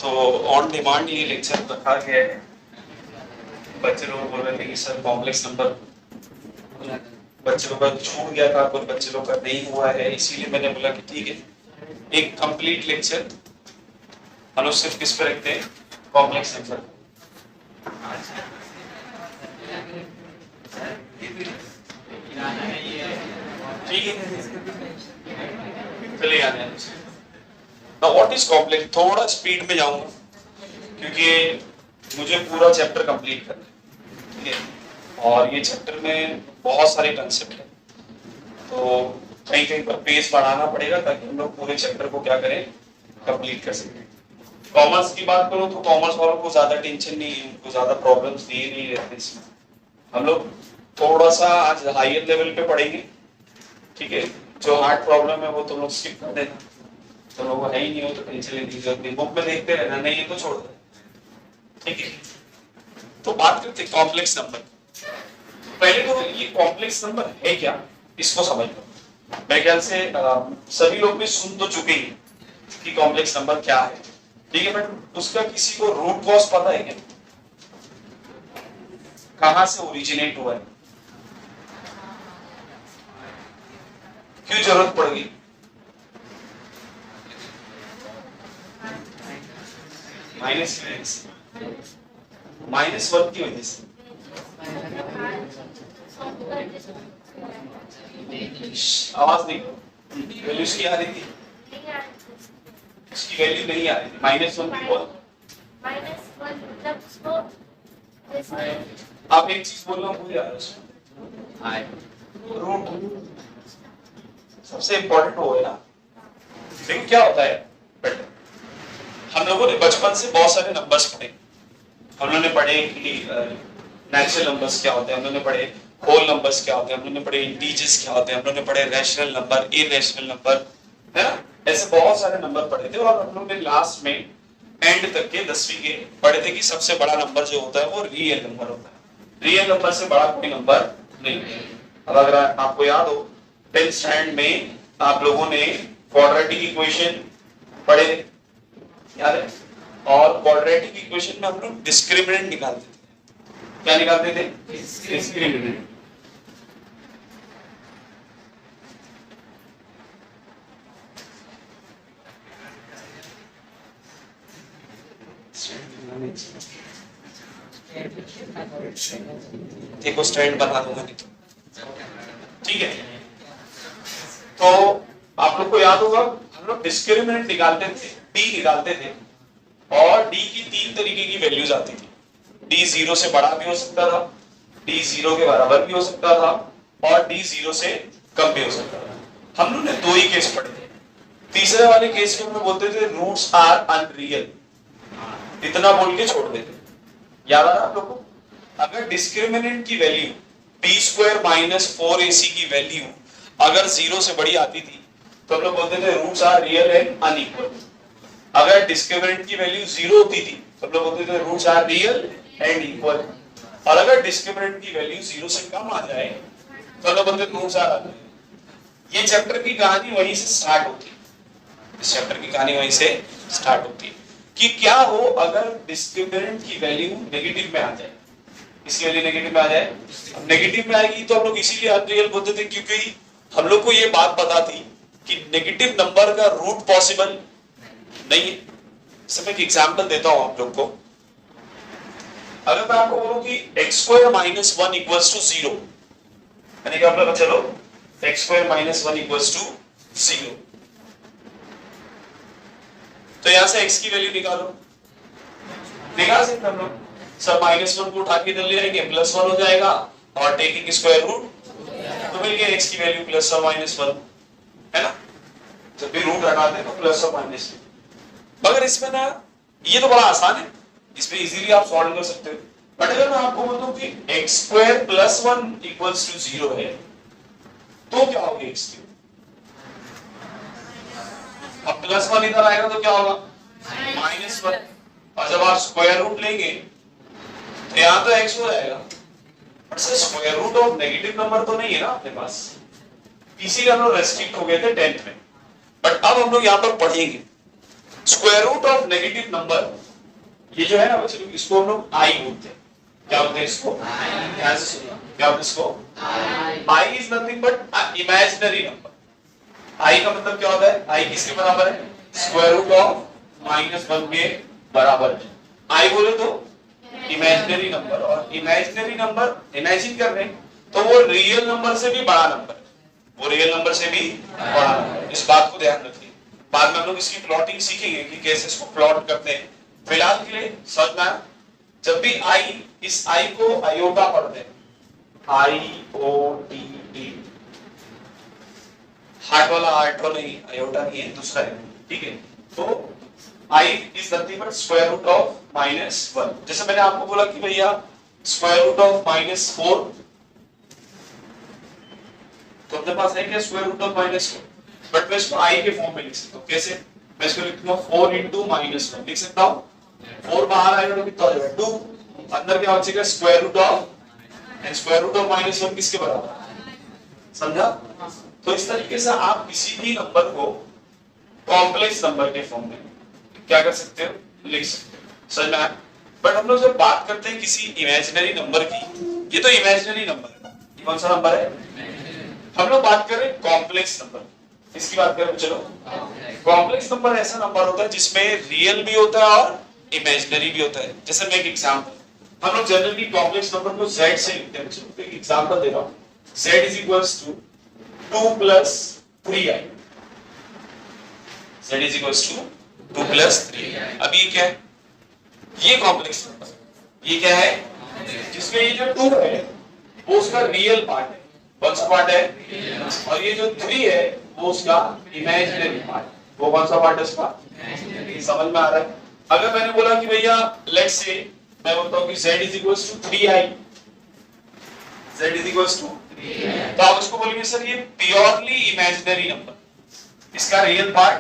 तो on demand ये lecture रखा गया है। बच्चे लोग बोल रहे थे कि सर कॉम्प्लेक्स नंबर बच्चे लोग का छूट गया था, कुछ बच्चे लोग का नहीं हुआ है, इसीलिए मैंने बोला कि ठीक है एक कंप्लीट लेक्चर हम लोग सिर्फ किस पे रखते हैं, कॉम्प्लेक्स नंबर। ठीक है चलिए आने ना व्हाट इज कॉम्प्लेक्स, थोड़ा स्पीड में जाऊंगा क्योंकि मुझे पूरा चैप्टर कंप्लीट करना है, ठीक है। और ये चैप्टर में बहुत सारे कंसेप्ट है, तो कहीं कहीं पर पेस बढ़ाना पड़ेगा ताकि हम लोग पूरे चैप्टर को क्या करें, कंप्लीट कर सकें। कॉमर्स की बात करूं तो कॉमर्स वालों को ज्यादा टेंशन नहीं है, उनको ज्यादा प्रॉब्लम्स दिए नहीं रहते इसमें। हम लोग थोड़ा सा आज हायर लेवल पे पढ़ेंगे, ठीक है। जो हार्ड प्रॉब्लम है वो तुम लोग स्किप कर देना, तुम लोग है ही नहीं हो तो टेंशन लेने की जरूरत नहीं, बुक में देखते रहना, नहीं है तो छोड़ दो, ठीक है। तो बात करते हैं कॉम्प्लेक्स नंबर। पहले तो ये कॉम्प्लेक्स नंबर है क्या, इसको समझ लो। मेरे ख्याल से सभी लोग भी सुन तो चुके हैं कि कॉम्प्लेक्स नंबर क्या है, ठीक है। बट उसका किसी को रूट कॉज पता है क्या, कहां से ओरिजिनेट हुआ है, क्यों जरूरत पड़ गई? माइनस वन की वजह से। आवाज नहीं, वैल्यू इसकी आ रही थी, इसकी वैल्यू नहीं आ रही थी, माइनस वन की। आप एक चीज बोल रहा हूँ, भूल जा रहा हूँ, रूट सबसे इंपॉर्टेंट वो है ना। देखो क्या होता है बेटा, हम लोगों ने बचपन से बहुत सारे नंबर्स पढ़े, हम लोगों ने पढ़े कि नेचुरल नंबर्स क्या होते हैं, हम लोगों ने पढ़े होल नंबर्स क्या होते हैं, हम लोगों ने पढ़े इंटीजर्स क्या होते हैं, हम लोगों ने पढ़े रैशनल नंबर, इरेशनल नंबर, है ना। ऐसे बहुत सारे नंबर पढ़े थे और हम लोगों ने लास्ट में एंड तक के 10वीं के पढ़े थे कि सबसे बड़ा नंबर जो होता है वो रियल नंबर होता है, रियल नंबर से बड़ा कोई नंबर नहीं है। अब अगर आपको याद हो 10th स्टैंडर्ड में आप लोगों ने क्वाड्रेटिक इक्वेशन पढ़े थे, याद है। और क्वाड्रेटिक इक्वेशन में हम लोग डिस्क्रिमिनेंट निकालते थे, क्या निकालते थे? डिस्क्रिमिनेंट। देखो स्टैंड बना दूंगा नहीं, ठीक है। तो आप लोग को याद होगा हम लोग डिस्क्रिमिनेंट निकालते थे, डी निकालते थे, और डी की 3 तरीके की वैल्यूज आती थी। डी 0 से बड़ा भी हो सकता था, डी 0 के बराबर भी हो सकता था, और डी 0 से कम भी हो सकता था। हम लोग ने 2 ही केस पढ़े थे। तीसरे वाले केस में हम लोग बोलते थे रूट्स आर अनरियल, इतना बोल के छोड़ देते। याद आ रहा आप लोगों को? अगर डिस्क्रिमिनेंट की value B square minus 4ac की वैल्यू अगर 0 से बड़ी आती थी तो हम लोग बोलते थे roots are real and unequal. अगर डिस्क्रिमिनेंट की वैल्यू 0 होती थी तो हम लोग बोलते थे roots are real and equal. और अगर डिस्क्रिमिनेंट की वैल्यू 0 से कम आ जाए तो हम लोग बोलते थे रूट्स आर अनइक्वल। ये चैप्टर की कहानी वहीं से स्टार्ट होती है, इस चैप्टर की कहानी वहीं से स्टार्ट होती है कि क्या हो अगर डिस्क्रिमिनेंट की वैल्यू नेगेटिव में आ जाए, इसकी वैल्यू नेगेटिव में आ जाए। अब नेगेटिव में आएगी तो हम लोग इसीलिए अनरियल बोलते थे क्योंकि हम लोग को ये बात पता थी कि नेगेटिव नंबर का रूट पॉसिबल नहीं है। इसमें एक एग्जांपल देता हूं आप लोग को। अगर मैं आपको बोलूं कि x square minus 1 equals to 0, यानी कि आप लोग चलो x square minus 1 equals to 0, तो यहां से x की वैल्यू निकालो, निकाल सकते हम लोग। सब माइनस 1 को उठा के इधर ले आएंगे, प्लस 1 हो जाएगा, और टेकिंग स्क्वायर रूट तो मिल गया x की वैल्यू प्लस और माइनस 1, है ना। जब भी रूट हटाते हैं तो प्लस और माइनस। मगर इसमें ना ये तो बड़ा आसान है, इसमें इजीली आप सॉल्व कर सकते हो। बट अगर मैं आपको बोलूं कि x square plus 1 equals to 0 है तो क्या होगा x की? अब प्लस 1 इधर आएगा तो क्या होगा? माइनस 1। और जब आप स्क्वायर रूट लेंगे तो यहां तो x हो जाएगा, but sir square root of negative number तो नहीं है ना अपने पास, इसीलिए हम लोग रेस्ट्रिक्ट हो गए थे 10th में। बट अब हम लोग यहां पर पढ़ेंगे square root of negative number, ये जो है ना बच्चों, इसको हम लोग आई बोलते हैं। क्या बोलते हैं इसको? ध्यान से सुनिए, क्या बोलते हैं इसको? I is nothing but imaginary number. I का मतलब क्या होता है? आई किसके बराबर है? स्क्वायर रूट ऑफ -1 के बराबर है। आई बोले तो इमेजिनरी नंबर, और इमेजिनरी नंबर इमेजिन कर रहे हैं तो वो रियल नंबर से भी बड़ा नंबर है, वो रियल नंबर से भी बड़ा नंबर है। इस बात को ध्यान रखिए, बाद में हम लोग इसकी प्लॉटिंग सीखेंगे कि कैसे इसको प्लॉट करते हैं। फिलहाल के लिए समझ में आया? जब भी आई, इस आई को आयोटा पढ़ते हैं, IOTA, हार्ट वाला आर्टो नहीं, आयोटा नहीं है, दूसरा है, ठीक है। तो i is nothing but square root of -1। जैसे मैंने आपको बोला कि भैया स्क्वायर रूट ऑफ -4, तो अपने पास है क्या स्क्वायर रूट ऑफ -4, बट मैं इसको आई के फॉर्म में लिख सकता हूं। कैसे? मैं इसको लिखूंगा 4 into -1 लिख सकता हूं। 4 बाहर आएगा तो कितना हो जाएगा? 2, अंदर क्या बचेगा? Square root of, and square root of -1 किसके बराबर है? समझा? तो इस तरीके से आप किसी भी नंबर को कॉम्प्लेक्स नंबर के फॉर्म में क्या कर सकते हो? लिख सकते हो। समझ में आया? बट हम लोग जब बात करते हैं किसी इमेजिनरी नंबर की, ये तो इमेजिनरी नंबर है, ये कौन सा नंबर है? हम लोग बात कर रहे हैं कॉम्प्लेक्स नंबर, इसकी बात करें। चलो, कॉम्प्लेक्स नंबर ऐसा नंबर होता है जिसमें रियल भी होता है और इमेजिनरी भी होता है। जैसे मैं एक एग्जांपल, हम लोग जनरली कॉम्प्लेक्स नंबर को z से लिखते हैं। चलो एक एग्जांपल दे रहा हूं, z = 2 + 3i, z = 2 + 3i। अब ये क्या है? ये कॉम्प्लेक्स नंबर, ये क्या है? जिसमें ये जो 2 है वो उसका रियल पार्ट है, कौन सा पार्ट है? और ये जो 3 है वो उसका इमेजिनरी पार्ट, वो कौन सा पार्ट है उसका? समझ में आ रहा है? अगर मैंने बोला कि भैया लेट्स से, मैं बोलता हूं कि z = 3i, z = 3, तो आप उसको बोलेंगे सर ये प्योरली इमेजिनरी नंबर, इसका रियल पार्ट,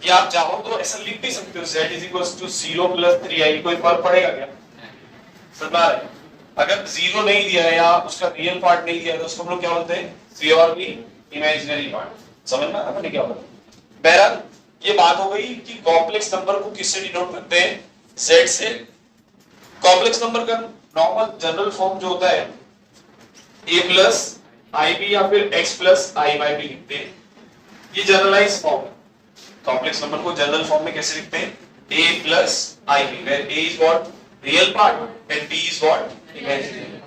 या आप चाहो तो ऐसा लिख भी सकते हो z = 0 + 3i, कोई फर्क पड़ेगा क्या? समझ में आ रहा है? अगर 0 नहीं दिया है या उसका रियल पार्ट नहीं दिया है तो उसको हम लोग क्या बोलते हैं? Purely imaginary part. समझ में आपने क्या बोला? बहरहाल ये बात हो गई कि कॉम्प्लेक्स नंबर को किससे डिनोट करते हैं? z से। कॉम्प्लेक्स नंबर का नॉर्मल जनरल फॉर्म जो होता है a + ib या फिर x + i/b लिखते हैं, ये जनरलाइज फॉर्म है। कॉम्प्लेक्स नंबर को जनरल फॉर्म में कैसे लिखते हैं? a + ib, where a is what? Real part and b is what? Imaginary.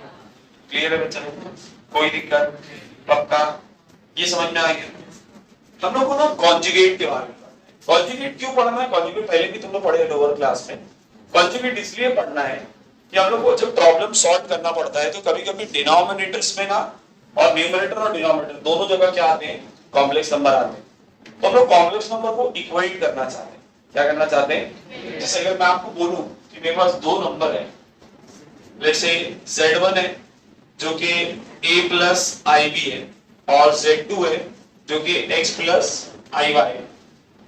Clear है बच्चा? कोई दिक्कत? पक्का? ये समझ में आ गया? हम लोग को ना कॉन्जुगेट के बारे में, कॉन्जुगेट क्यों पढ़ना है? कॉन्जुगेट पहले भी तुम लोग पढ़े लोअर क्लास में। कॉन्जुगेट इसलिए पढ़ना है कि हम लोग को जब प्रॉब्लम सॉल्व करना पड़ता है तो कभी-कभी डिनोमिनेटर्स में ना, और न्यूमरेटर और डिनोमिनेटर दोनों जगह क्या आते हैं? कॉम्प्लेक्स नंबर आते हैं। तो हम लोग कॉम्प्लेक्स नंबर को इक्वेट करना चाहते हैं। क्या करना चाहते हैं? जैसे अगर मैं आपको बोलूं कि मेरे पास 2 नंबर है, लेट्स से z1 है जो कि a + ib है, और z2 है जो कि x + iy है।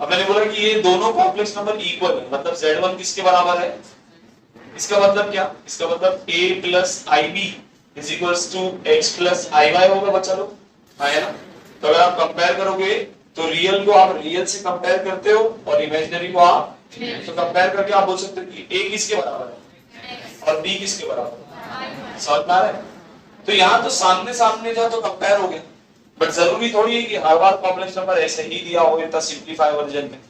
अब मैंने बोला कि ये दोनों कॉम्प्लेक्स नंबर इक्वल है, मतलब z1 किसके बराबर है? इसका मतलब क्या? इसका मतलब a + ib = x + iy होगा बच्चा लोग, है ना? तो अगर आप कंपेयर करोगे तो रियल को आप रियल से कंपेयर करते हो और इमेजिनरी को आप तो कंपेयर करके आप बोल सकते हो कि a किसके बराबर है और b किसके बराबर है। समझ में आ रहा है? तो यहाँ तो सामने सामने था तो कंपेयर हो गया, बट जरूरी थोड़ी है कि हर बार कॉम्प्लेक्स नंबर ऐसे ही दिया हो इतना सिंपलीफाई वर्जन में।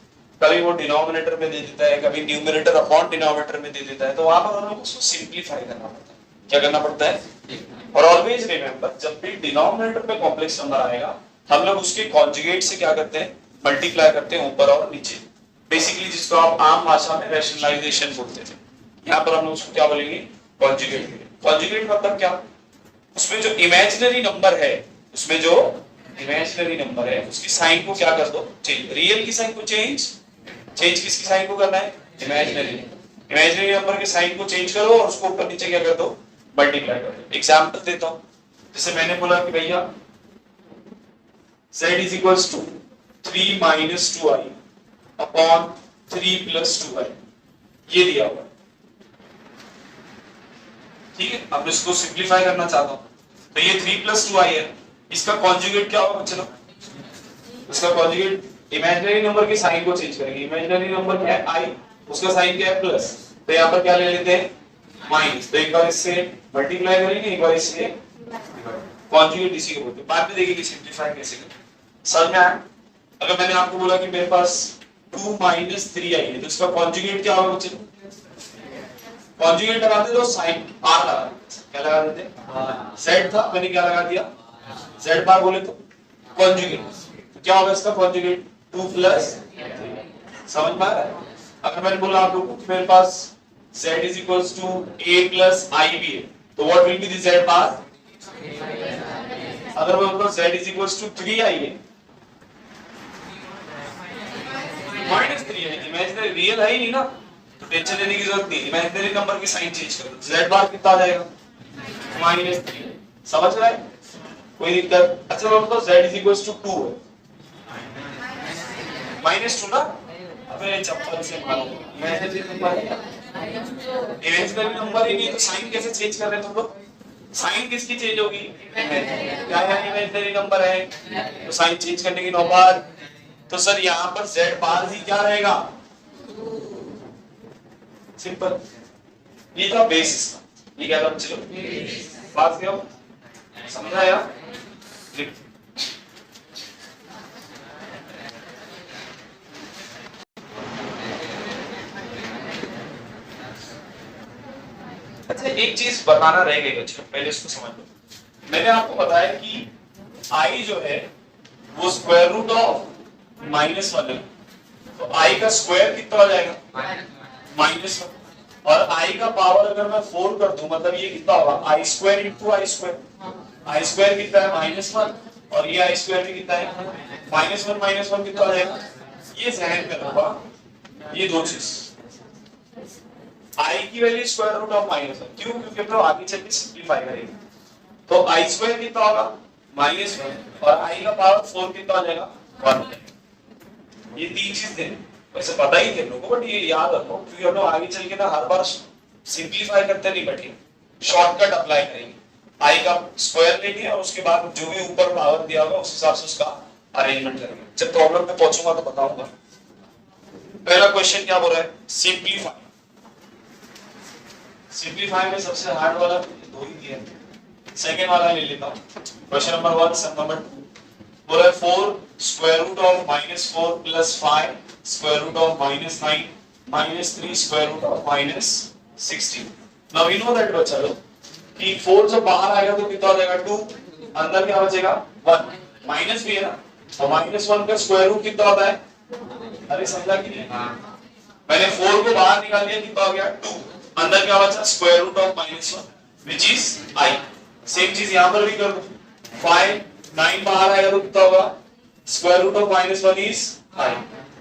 कभी वो डिनोमिनेटर में दे देता है, कभी न्यूमरेटर अपॉन डिनोमिनेटर में दे देता है, तो वहां पर हम लोग उसको सिंपलीफाई करना पड़ता है। क्या करना पड़ता है? और ऑलवेज रिमेंबर, जब भी डिनोमिनेटर पे कॉम्प्लेक्स नंबर आएगा हम लोग उसके कॉन्जुगेट से क्या करते हैं? मल्टीप्लाई करते हैं ऊपर और नीचे, बेसिकली जिसको आप आम भाषा में रैशनलाइजेशन बोलते थे। यहाँ पर हम लोग उसको क्या बोलेंगे? कॉन्जुगेट। कॉन्जुगेट मतलब क्या? उसमें जो इमेजिनरी नंबर है, उसमें जो इमेजिनरी नंबर है उसकी साइन को क्या कर दो? चेंज। रियल की साइन को चेंज किसकी साइन को करना है? इमेजिनरी। इमेजिनरी नंबर के साइन को चेंज करो और उसको ऊपर नीचे क्या कर दो? मल्टीप्लाई कर दो। एग्जांपल देता हूं, जैसे मैंने बोला कि भैया z = 3 - 2i अपॉन 3 + 2i, ये दिया हुआ, ठीक है। अब इसको सिंपलीफाई करना चाहता हूं तो ये 3 + 2i है, इसका कॉन्जुगेट क्या होगा बच्चों? इसका कॉन्जुगेट इमेजिनरी नंबर के साइन को चेंज करेंगे। इमेजिनरी नंबर क्या है i, उसका साइन क्या है प्लस, तो यहाँ पर क्या ले लेते हैं माइनस, तो एक बार इससे मल्टीप्लाई करेंगे एक बार इससे कॉन्जुगेट, इसी को बोलते हैं। बाद में देखेंगे सिंपलीफाई कैसे करें। समझ में आया? अगर मैंने आपको बोला कि मेरे पास 2 - 3 आई है तो इसका कॉन्जुगेट क्या होगा बच्चे? कॉन्जुगेट लगाते तो साइन r लगा देते। क्या लगा देते? z था, मैंने क्या लगा दिया z बार बोले तो कॉन्जुगेट, तो क्या होगा इसका कॉन्जुगेट 2 + 3। समझ में आ रहा है? अगर मैंने बोला आप लोगों को मेरे पास z = a + ib है तो what will be the z बार? अगर मैं बोलता हूं z = 3i है -3 है, इमेजिनरी रियल है ही नहीं ना, तो टेंशन लेने की जरूरत नहीं। इमेजिनरी नंबर की साइन चेंज कर दो, z बार कितना आ जाएगा -3। समझ रहा है? कोई दिक्कत? अच्छा मैं बोलता हूं z = 2 है, -2 ना, अबे चप्पल से मारो। इमेजिनरी नंबर है, इमेजिनरी नंबर ही नहीं तो साइन कैसे चेंज कर रहे तुम लोग? साइन किसकी चेंज होगी? क्या है इमेजिनरी नंबर है तो साइन चेंज करने की नौबत। तो सर यहाँ पर z बार ही क्या रहेगा? सिंपल, ये था बेसिस का, ये क्या था बच्चों? बात क्या समझ आया? अच्छा एक चीज बताना रह गई बच्चों, पहले इसको समझ लो। मैंने आपको बताया कि i जो है वो स्क्वायर रूट ऑफ -1 है, तो i का स्क्वायर कितना हो जाएगा? -1। और i का पावर अगर मैं 4 कर दूं मतलब ये कितना होगा? i² × i²। i² कितना है? -1, और ये i² भी कितना है? -1 कितना हो जाएगा? ये ध्यान में रखो, ये दो चीज, i की वैल्यू स्क्वायर रूट ऑफ -1, क्यों? क्योंकि हम लोग आगे चल के सिंपलीफाई करेंगे। तो i² कितना होगा? -1, और i का पावर 4 कितना हो जाएगा? 1। ये तीन चीज थे, वैसे पता ही थे लोगों को, बट ये याद रखो क्योंकि हम लोग आगे चल के ना हर बार सिंपलीफाई करते नहीं बैठे, शॉर्टकट अप्लाई करेंगे। i का स्क्वायर लेंगे और उसके बाद जो भी ऊपर पावर दिया होगा उस हिसाब से उसका अरेंजमेंट करेंगे। जब प्रॉब्लम पे पहुंचूंगा तो बताऊंगा। पहला क्वेश्चन क्या बोल रहा है? सिंपलीफाई। सिंपलीफाई में सबसे हार्ड वाला दो ही दिया है, सेकंड वाला ले लेता हूं। क्वेश्चन नंबर 1 सम नंबर 2 बोला है 4 square root of -4 + 5 square root of -9 -3 square root of -16। Now we know that बच्चा लोग कि 4 जब बाहर आएगा तो कितना हो जाएगा? 2, अंदर क्या बचेगा? 1, माइनस भी है ना, और -1 का स्क्वायर रूट कितना होता है? अरे समझा कि नहीं? मैंने 4 को बाहर निकाल दिया, कितना हो गया? 2, अंदर क्या बचा? Square root of -1 which is i। Same चीज यहां पर भी कर दो, 5 9 बाहर आएगा तो कितना होगा? Square root of -1 is i।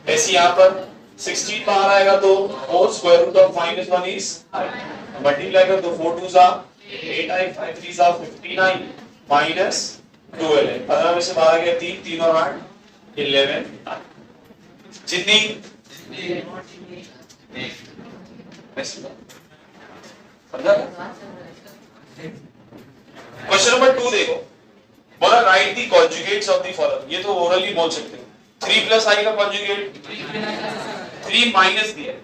ऐसे यहां पर 16 बाहर आएगा तो 4 square root of -1 is i। Multiply कर दो, 4 2 8i 5 3 59 -12 है, 15 में से बाहर गया 3 3 और 8 11 जितनी क्वेश्चन नंबर 2 देखो, बोला right the conjugates of the following. ये तो ओरली बोल सकते हो। 3 + i का कॉन्जुगेट 3 माइनस दिया है,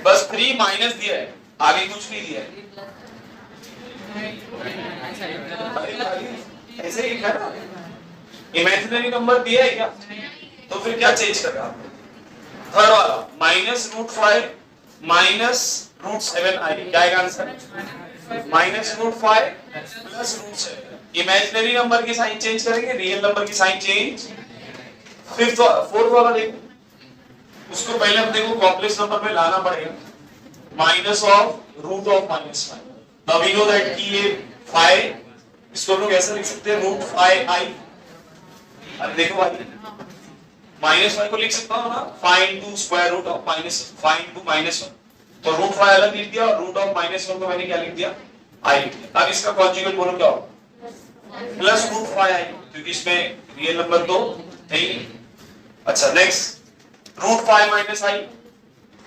बस 3 माइनस दिया है, आगे कुछ नहीं दिया है। ऐसे ही है ना, इमेजिनरी नंबर दिया है क्या? तो फिर क्या चेंज कर रहा है? थर्ड वाला -√5 -√7i, क्या आएगा आंसर? -√5 +√7। इमेजिनरी नंबर की साइन चेंज करेंगे, रियल नंबर की साइन चेंज। फोर्थ वाला देखो, उसको पहले अपने को कॉम्प्लेक्स नंबर में लाना पड़ेगा, -√5। नाउ वी नो दैट कि ये 5, इसको हम लोग ऐसा लिख सकते हैं √5i। अब देखो भाई, -5 को लिख सकता हूं ना 5 * स्क्वायर रूट ऑफ -5 * -1, तो √5 अलग लिख दिया और रूट ऑफ -1 को मैंने क्या लिख दिया? i लिख दिया। अब इसका कॉन्जुगेट बोलो क्या होगा? +√5i, क्योंकि इसमें रियल नंबर तो नहीं। अच्छा नेक्स्ट, √5 - i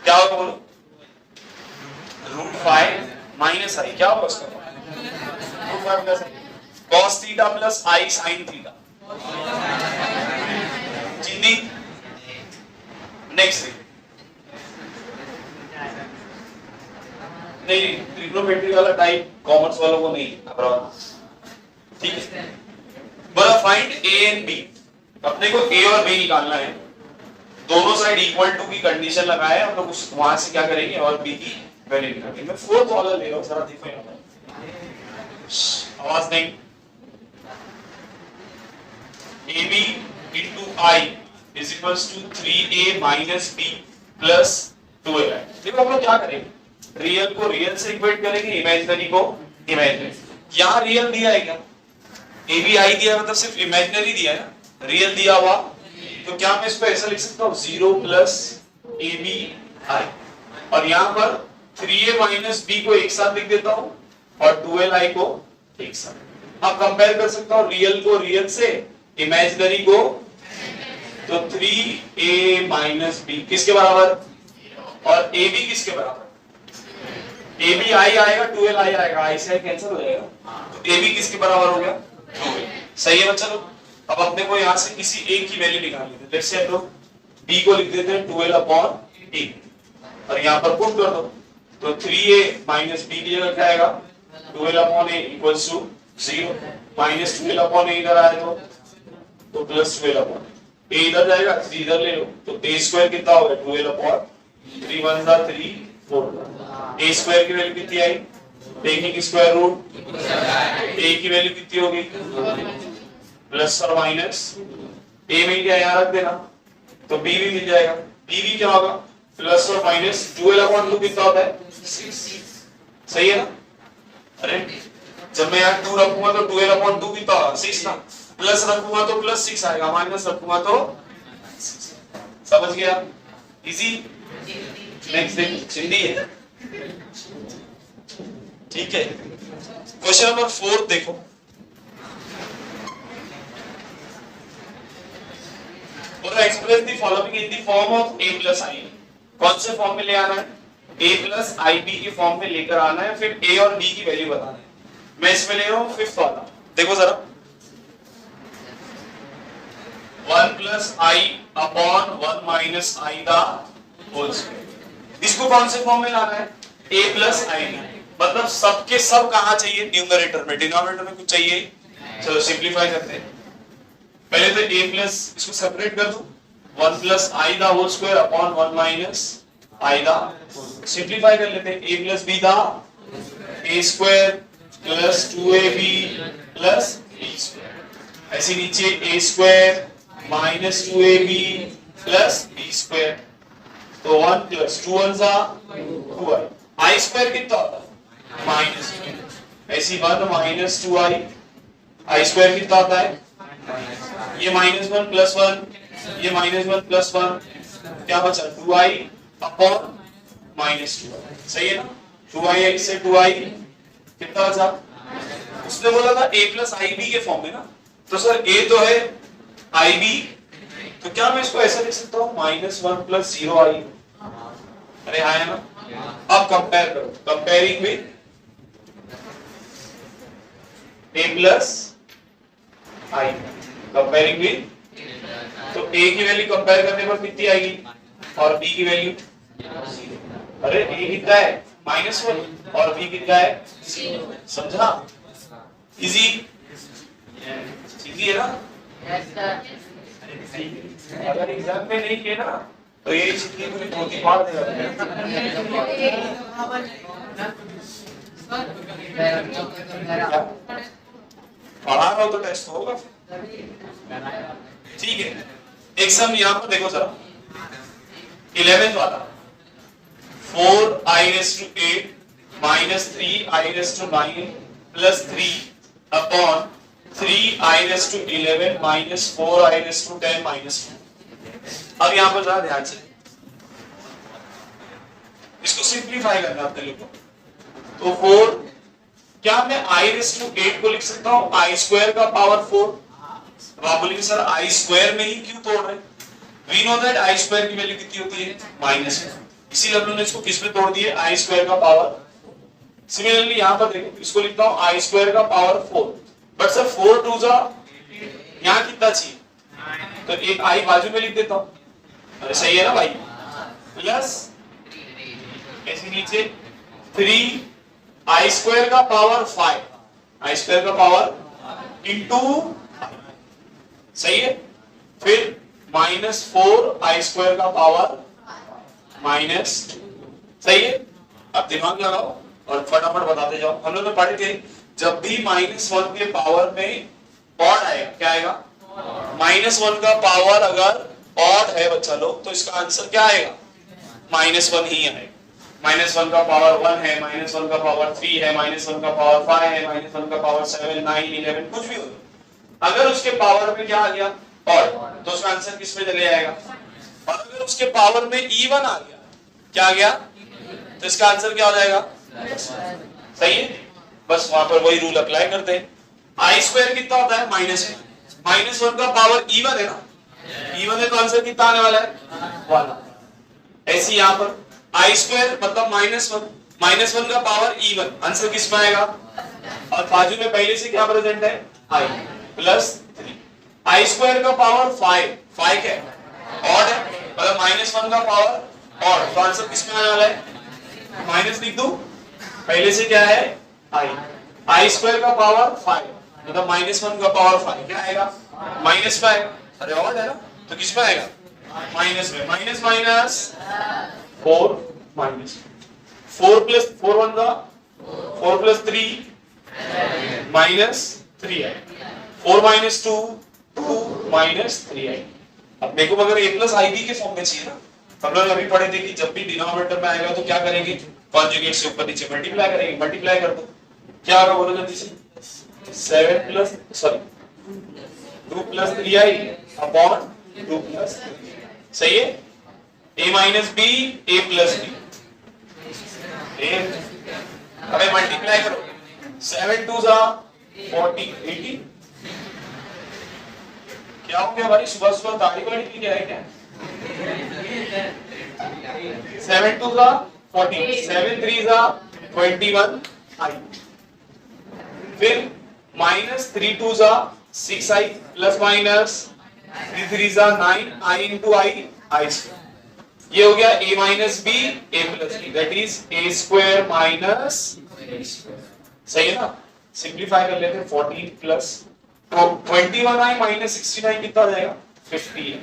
क्या होगा बोलो? √5 - i क्या होगा उसका? √5 + i cos theta + i sin theta. Next नहीं, ट्रिग्नोमेट्री वाला टाइप कॉमर्स वालों को नहीं घबराओ, ठीक है। बड़ा फाइंड ए एंड बी, अपने को ए और बी निकालना है, दोनों साइड इक्वल टू की कंडीशन लगाए हम लोग, उस वहां से क्या करेंगे और बी की वैल्यू निकालेंगे। मैं फोर्थ वाला ले रहा हूं, जरा देखो यहां पर आवाज नहीं। AB into I is equals to 3A minus B plus 2AI। देखो हम लोग क्या करेंगे, रियल को रियल से इक्वेट करेंगे, इमेजिनरी को इमेजिनरी। यहाँ रियल दिया है क्या, AB I दिया मतलब सिर्फ इमेजिनरी दिया है ना, रियल दिया हुआ तो क्या मैं इसको ऐसा लिख सकता हूँ 0 प्लस AB I, और यहाँ पर 3A माइनस B को एक साथ लिख देता हूँ और 2LI को एक साथ। अब कंपेयर कर सकता हूँ रियल को रियल से, इमेजिनरी को, तो 3A माइनस B किसके बराबर और AB किसके बराबर, AB I आएगा 2LI आएगा, I से कैंसिल हो जाएगा, तो AB किसके बराबर हो गया 2L। सही है बच्चा लोग। अब अपने को यहाँ से किसी एक की वैल्यू निकालनी है, लेट्स से हम लोग B को लिख देते हैं 12 अपॉन A और यहाँ पर पुट कर दो, तो 3A माइनस B की जगह क्या आएगा 12 upon A equals to 0, minus 12 upon A इधर आया तो प्लस 12 अपॉन A इधर जाएगा 3 इधर ले लो, तो A स्क्वायर कितना होगा 12 अपॉन 3 1 जा 3 4, A स्क्वायर की वैल्यू कितनी आई, टेकिंग स्क्वायर रूट, A की वैल्यू कितनी होगी प्लस और माइनस, A में क्या यहाँ रख देना तो B भी मिल जाएगा, B भी क्या होगा प्लस और माइनस 12 अपॉन 2 कितना होता है 6। सही है ना, अरे जब मैं यहाँ 2 रखूंगा तो 12 अपॉन 2 कितना होगा 6 ना, प्लस रखूंगा तो प्लस 6 आएगा, माइनस रखूंगा तो समझ गया, इजी। नेक्स्ट हिंदी है, ठीक है। क्वेश्चन नंबर 4 देखो, और express the following in the form of a plus i। कौन से फॉर्म में ले आना है, a प्लस ib के फॉर्म में लेकर आना है, फिर a और b की वैल्यू बताना है। मैं इसमें ले रहा हूं फिफ्थ वाला, देखो जरा 1 plus i upon 1 minus i the whole square. इसको कौन से फॉर्म में लाना है a प्लस i में, मतलब सबके सब कहां चाहिए न्यूमरेटर में, डिनोमिनेटर में कुछ चाहिए। चलो सिंपलीफाई करते हैं, पहले तो a प्लस इसको सेपरेट कर दो, 1 plus i the whole square upon 1 minus i the, simplify कर लेते हैं, a plus b the a square plus 2ab plus b square, ऐसे नीचे a square minus 2ab plus b square, तो 1 plus 2 1 जा 2i, i स्क्वायर कितना होता है माइनस, ऐसी 1 माइनस 2i, i स्क्वायर कितना होता है, ये माइनस 1 प्लस 1, ये माइनस 1 प्लस 1, क्या बचा 2i अपॉन माइनस 2i। सही है ना, 2i से 2i कितना बचा, उसने बोला था a प्लस ib के फॉर्म में ना, तो सर a तो है ib, तो क्या मैं इसको ऐसा लिख सकता हूँ माइनस 1 प्लस 0i। अरे आया ना, अब कंपेयर करो, comparing with a plus i, comparing with, तो a की वैल्यू कंपेयर करने पर कितनी आएगी और b की वैल्यू, अरे a कितना है -1 और b कितना है, समझा, इजी, इजी है ना। अगर एग्जाम में नहीं किए ना तो ये चीज पूरी धोती मार देगा। पढ़ा रहा हो तो टेस्ट होगा, ठीक है। एक सम यहाँ पर देखो जरा 11th वाला, 4i raised to 8 minus 3i raised to 9 plus 3 upon 3i raised to 11 minus 4i raised to 10 minus 2। अब यहाँ पर जरा ध्यान से इसको सिंप्लीफाई करना अपने लोगों को, तो 4 क्या मैं i raised to 8 को लिख सकता हूँ i स्क्वायर का पावर 4। अब आप बोलेंगे सर i स्क्वायर में ही क्यों तोड़ रहे हैं, we know that i square की वैल्यू कितनी होती है -1, इसीलिए हमने इसको किस में तोड़ दिए i स्क्वायर का पावर। सिमिलरली यहाँ पर देखो इसको लिखता हूँ i स्क्वायर का पावर 4, बट सर 4 2 जा यहाँ कितना चाहिए, तो एक i बाजू में लिख देता हूँ, अरे सही है ना भाई, प्लस ऐसे नीचे 3 आई स्क्वायर का पावर 5, आई स्क्वायर का पावर इंटू, सही है। फिर -4 आई स्क्वायर का पावर माइनस, सही है। अब दिमाग लगाओ और फटाफट बताते जाओ। हम लोग ने पढ़े थे जब भी -1 के पावर में ऑड आएगा, क्या आएगा? -1 का पावर अगर ऑड है बच्चा लोग, तो इसका आंसर क्या आएगा? -1 ही आएगा। -1 का पावर 1 है, -1 का पावर 3 है, -1 का पावर 5 है, -1 का पावर 7, 9, 11 कुछ भी हो, अगर उसके पावर में क्या आ गया? ऑड, तो उसका आंसर किस में चले जाएगा? और अगर उसके पावर में इवन आ गया, क्या आ गया? तो इसका आंसर क्या हो जाएगा? सही है। बस वहां पर वही रूल अप्लाई करते हैं। आई स्क्वायर कितना होता है? -1 का पावर इवन है ना, इवन है तो आंसर कितना आने वाला है? 1। ऐसे यहां पर आई स्क्वायर मतलब -1 का पावर इवन, आंसर किस में आएगा? और बाजू में पहले से क्या प्रेजेंट है? आई प्लस 3। आई स्क्वायर का पावर 5 है, ऑड है, मतलब -1 का पावर ऑड, तो आंसर किस में आने वाला है? माइनस लिख दूं, पहले से क्या है? आई स्क्वायर का पावर 5 मतलब -1 का पावर 5 क्या आएगा? माइनस में आएगा। अरे ऑड है ना, तो किस में आएगा? माइनस में। माइनस माइनस 4 माइनस 4 प्लस 4 1 का 4 प्लस 3 माइनस 3 है। 4 माइनस 2 2 माइनस 3 है। अब देखो अगर a प्लस ib के फॉर्म में चाहिए ना, हम लोग अभी पढ़े थे कि जब भी डिनोमिनेटर में आएगा तो क्या करेंगे? कॉन्जुगेट से ऊपर नीचे मल्टीप्लाई करेंगे। मल्टीप्लाई कर दो, क्या होगा बोलो जल्दी से? 2 प्लस 3i अपॉन 2 प्लस 3, सही है। a minus b a plus b, अबे मल्टीप्लाई करो, 7 2 40 80। क्या हो गया भाई, सुबह सुबह ताड़ी वाड़ी पी है क्या? 7 2 40, 7 3 21 i, फिर -3 2 6i plus minus 3 3 9 i into i square. ये हो गया a minus b a plus b, that is a square minus b square, सही है ना। सिंप्लीफाई कर लेते हैं, 14 प्लस 21i माइनस 69 कितना आ जाएगा? 50 है।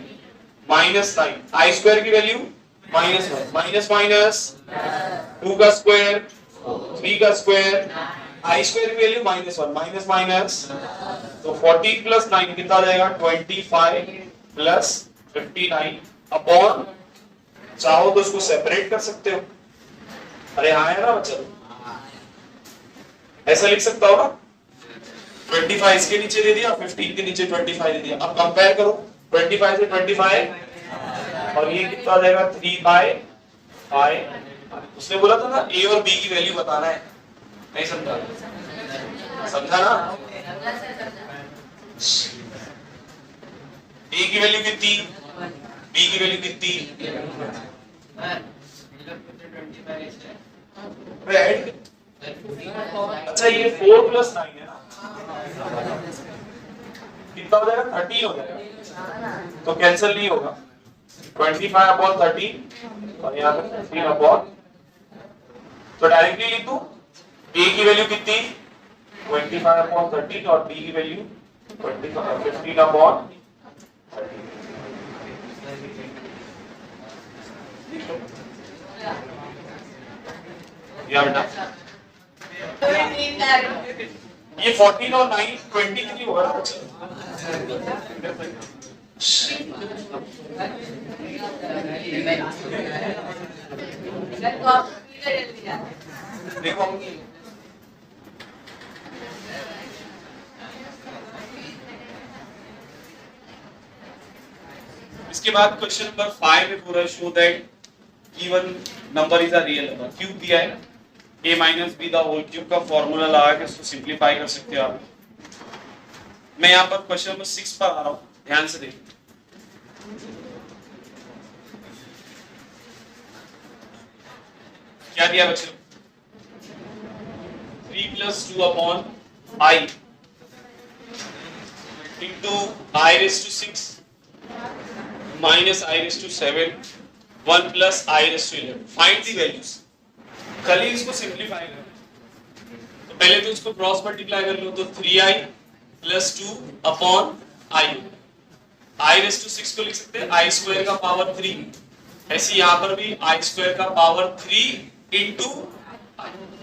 -9 i स्क्वायर की वैल्यू -1, माइनस माइनस 2 का स्क्वायर 3 का स्क्वायर, i स्क्वायर की वैल्यू -1, माइनस माइनस, तो 14 प्लस 9 कितना आ जाएगा? 25 प्लस 59 अपॉन, चाहो तो इसको सेपरेट कर सकते हो। अरे हाँ है ना बच्चा, ऐसा लिख सकता हो ना, 25 इसके नीचे दे दिया, 15 के नीचे 25 दे दिया। अब कंपेयर करो 25 से 25, और ये कितना आ जाएगा? 3/5। उसने बोला था ना a और b की वैल्यू बताना है, नहीं समझा? समझा ना? a की वैल्यू कितनी, b की वैल्यू कितनी? अच्छा ये 4 प्लस 9 है ना, कितना हो जाएगा? 13 हो जाएगा, तो कैंसिल नहीं होगा। 25 अपॉन 13 और यहाँ पे 13 अपॉन, तो डायरेक्टली लिख दूं a की वैल्यू कितनी? 25 अपॉन 13 और b की वैल्यू 15 अपॉन 13। या बेटा ये 14 और 9 23 होगा ना बच्चा। देखो इसके बाद क्वेश्चन नंबर 5 में पूरा show that given number is a real number. Cube दिया है a minus b the whole cube का फॉर्मूला लगा के इसको सिंप्लीफाई कर सकते हो आप। मैं यहाँ पर क्वेश्चन नंबर 6 पर आ रहा हूँ, ध्यान से देखिए। क्या दिया बच्चों? 3 plus 2 upon i into i raise to 6 minus i raise to 7 1 plus i raise to 11। Find the values. कल ही इसको सिंप्लीफाई कर, तो पहले तो इसको क्रॉस मल्टीप्लाई कर लो, तो 3i plus 2 upon i, i raise to 6 को लिख सकते हैं आई स्क्वायर का पावर 3, ऐसे यहां पर भी आई स्क्वायर का पावर 3 इंटू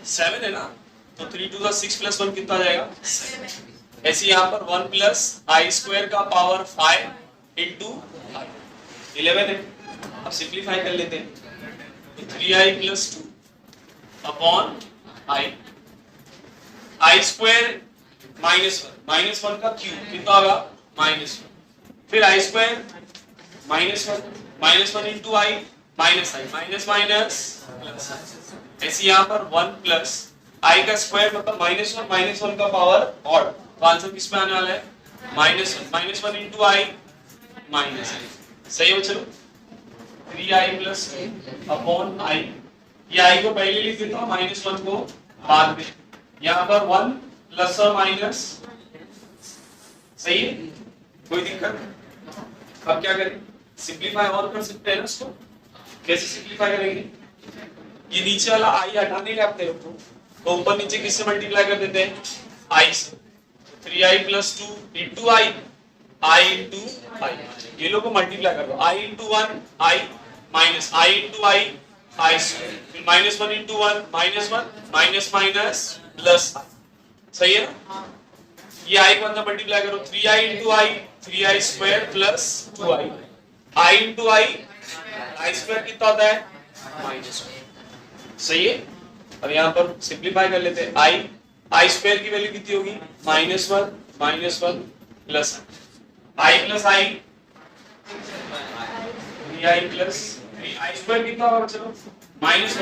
7 है ना, तो 3 टू 6 प्लस 1 कितना आ जाएगा 7। ऐसे यहां पर 1 प्लस आई स्क्वायर का पावर 5 इंटू 11 है। अब सिंप्लीफाई कर लेते हैं, तो 3i प्लस 2 अपॉन आई स्क्वायर माइनस वन का क्यूब कितना होगा -1, फिर आई स्क्वायर -1 इंटू आई माइनस आई, माइनस माइनस प्लस, ऐसे यहाँ पर 1 प्लस आई का स्क्वायर मतलब -1 का पावर ऑड, तो आंसर किस में आने वाला है -1 इंटू आई माइनस आई। सही हो, चलो 3i प्लस 2 अपॉन आई, ये आई को पहले लिख देता हूँ, -1 को बाद में, यहाँ पर 1 प्लस और माइनस, सही है, कोई दिक्कत। अब क्या करें, सिंप्लीफाई और कर सकते हैं ना इसको, कैसे सिंप्लीफाई करेंगे, ये नीचे वाला आई हटाने का अपने को, तो ऊपर नीचे किससे मल्टीप्लाई कर देते हैं आई से, 3i प्लस 2 इंटू आई इंटू आई, ये लोग को मल्टीप्लाई कर दो, आई इंटू 1 आई माइनस आई इंटू आई स्क्वायर, फिर -1 इंटू 1 -1 माइनस माइनस प्लस, सही है ना। ये आई को अंदर मल्टीप्लाई करो, 3i इंटू आई 3i स्क्वायर प्लस 2i, आई इंटू आई स्क्वायर कितना होता है -1, सही है। अब यहाँ पर सिंप्लीफाई कर लेते हैं, आई स्क्वायर की वैल्यू कितनी होगी -1 प्लस आई प्लस आई 3i प्लस 3i स्क्वायर कितना होगा, चलो -1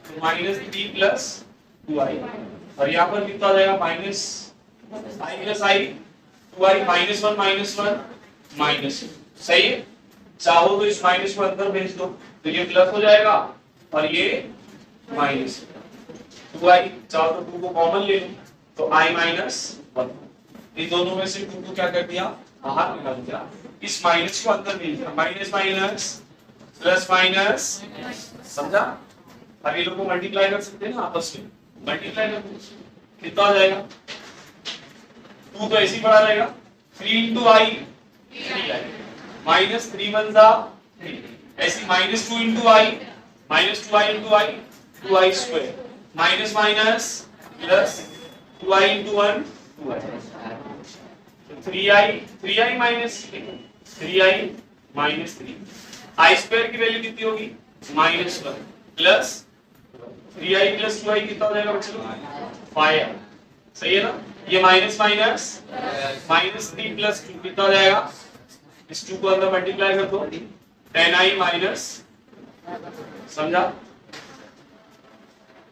तो -3 प्लस 2i, और यहाँ पर कितना आ जाएगा माइनस आई प्लस आई 2i -1 सही है। चाहो तो इस माइनस को अंदर भेज दो, तो ये प्लस हो जाएगा और ये माइनस 2i, चाहो तो 2 को कॉमन ले लो, तो i -1, इन दोनों में से 2 को क्या कर दिया बाहर निकाल दिया, इस माइनस को अंदर भेज दिया, माइनस माइनस प्लस माइनस, समझा। अब ये लोग को मल्टीप्लाई कर सकते हैं ना आपस में, मल्टीप्लाई कर दो, कितना आ जाएगा 2 तो ऐसे ही पड़ा रहेगा, 3 इंटू आई 3i माइनस 3 1 जा 3, ऐसे -2 इंटू आई -2i इंटू आई 2i square minus minus plus 2i into 1 2i, 3i minus 3, आई स्क्वायर की वैल्यू कितनी होगी -1 प्लस 3i प्लस 2i कितना हो जाएगा बच्चों 5, सही है ना। ये माइनस -3 प्लस 2 कितना हो जाएगा, इस 2 को अंदर मल्टीप्लाई कर दो, 10i माइनस, समझा,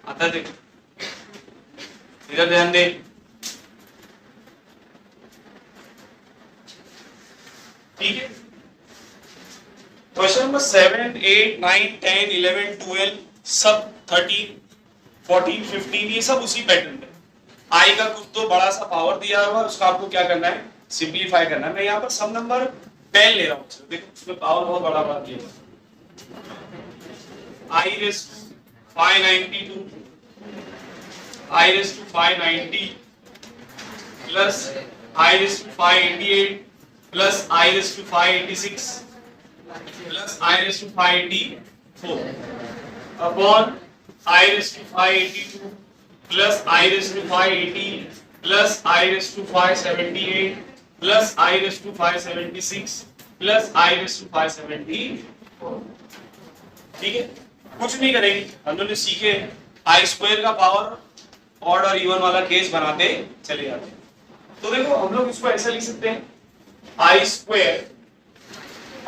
आता देख, इधर ध्यान दे, ठीक है। क्वेश्चन नंबर 7 8 9 10 11 12 सब 13 14 15 ये सब उसी पैटर्न में, आई का कुछ तो बड़ा सा पावर दिया हुआ है, उसका आपको क्या करना है सिंप्लीफाई करना है। मैं यहाँ पर सम नंबर 10 ले रहा हूँ, देखो उसमें पावर बहुत बड़ा बात दिया है, i raise to 592 i raise to 590 plus i raise to 588 plus i raise to 586 plus i raise to 584 upon i raise to 582 plus i raise to 580 plus i raise to 578 plus i raise to 576 plus i raise to 574, ठीक है। कुछ नहीं करेंगे, हम लोग ने सीखे आई square का पावर ऑड और इवन वाला केस बनाते चले जाते हैं। तो देखो हम लोग इसको ऐसा लिख सकते हैं, आई स्क्वायर,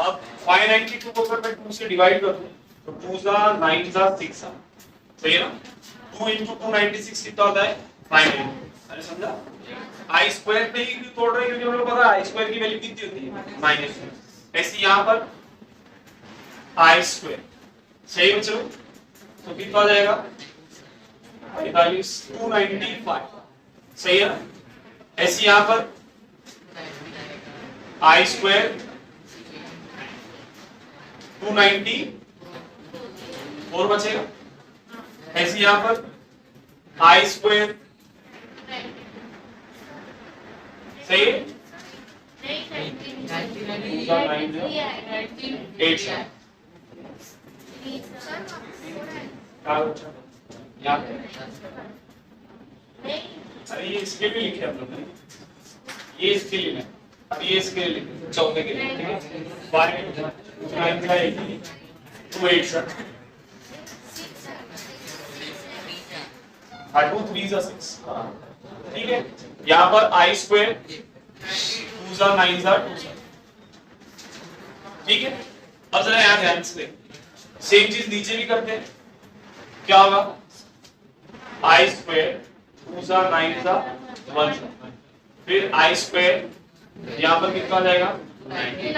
अब 592 को अगर मैं 2 से डिवाइड कर दूं तो 2 जा 9 जा 6 जा, सही है ना, 2 into 296 कितना होता है 590, अरे समझा। आई स्क्वायर पे ही क्यों तोड़ रहे हैं, क्योंकि हम लोग पता है आई स्क्वायर की वैल्यू कितनी होती है -1, ऐसे यहाँ पर आई स्क्वायर, सही बच्चों, तो कितना आ जाएगा 45 295, सही है ना। ऐसे यहाँ पर आई स्क्वायर 295 4 बचेगा। ऐसे यहाँ पर आई स्क्वायर सही है, 8 अरे ये इसके लिए लिखे हम लोग ने, ये इसके लिए है, अब ये इसके लिए लिखे चौथे के लिए, ठीक है। 5 9 का 2 8 2 3 6, ठीक है। यहाँ पर आई स्क्वायर 2 9 2, ठीक है। अब जरा यहाँ ध्यान से देख, सेम चीज नीचे भी करते हैं, क्या होगा आई स्क्वायर 2 9 1, फिर आई स्क्वायर यहाँ पर कितना आ जाएगा 90,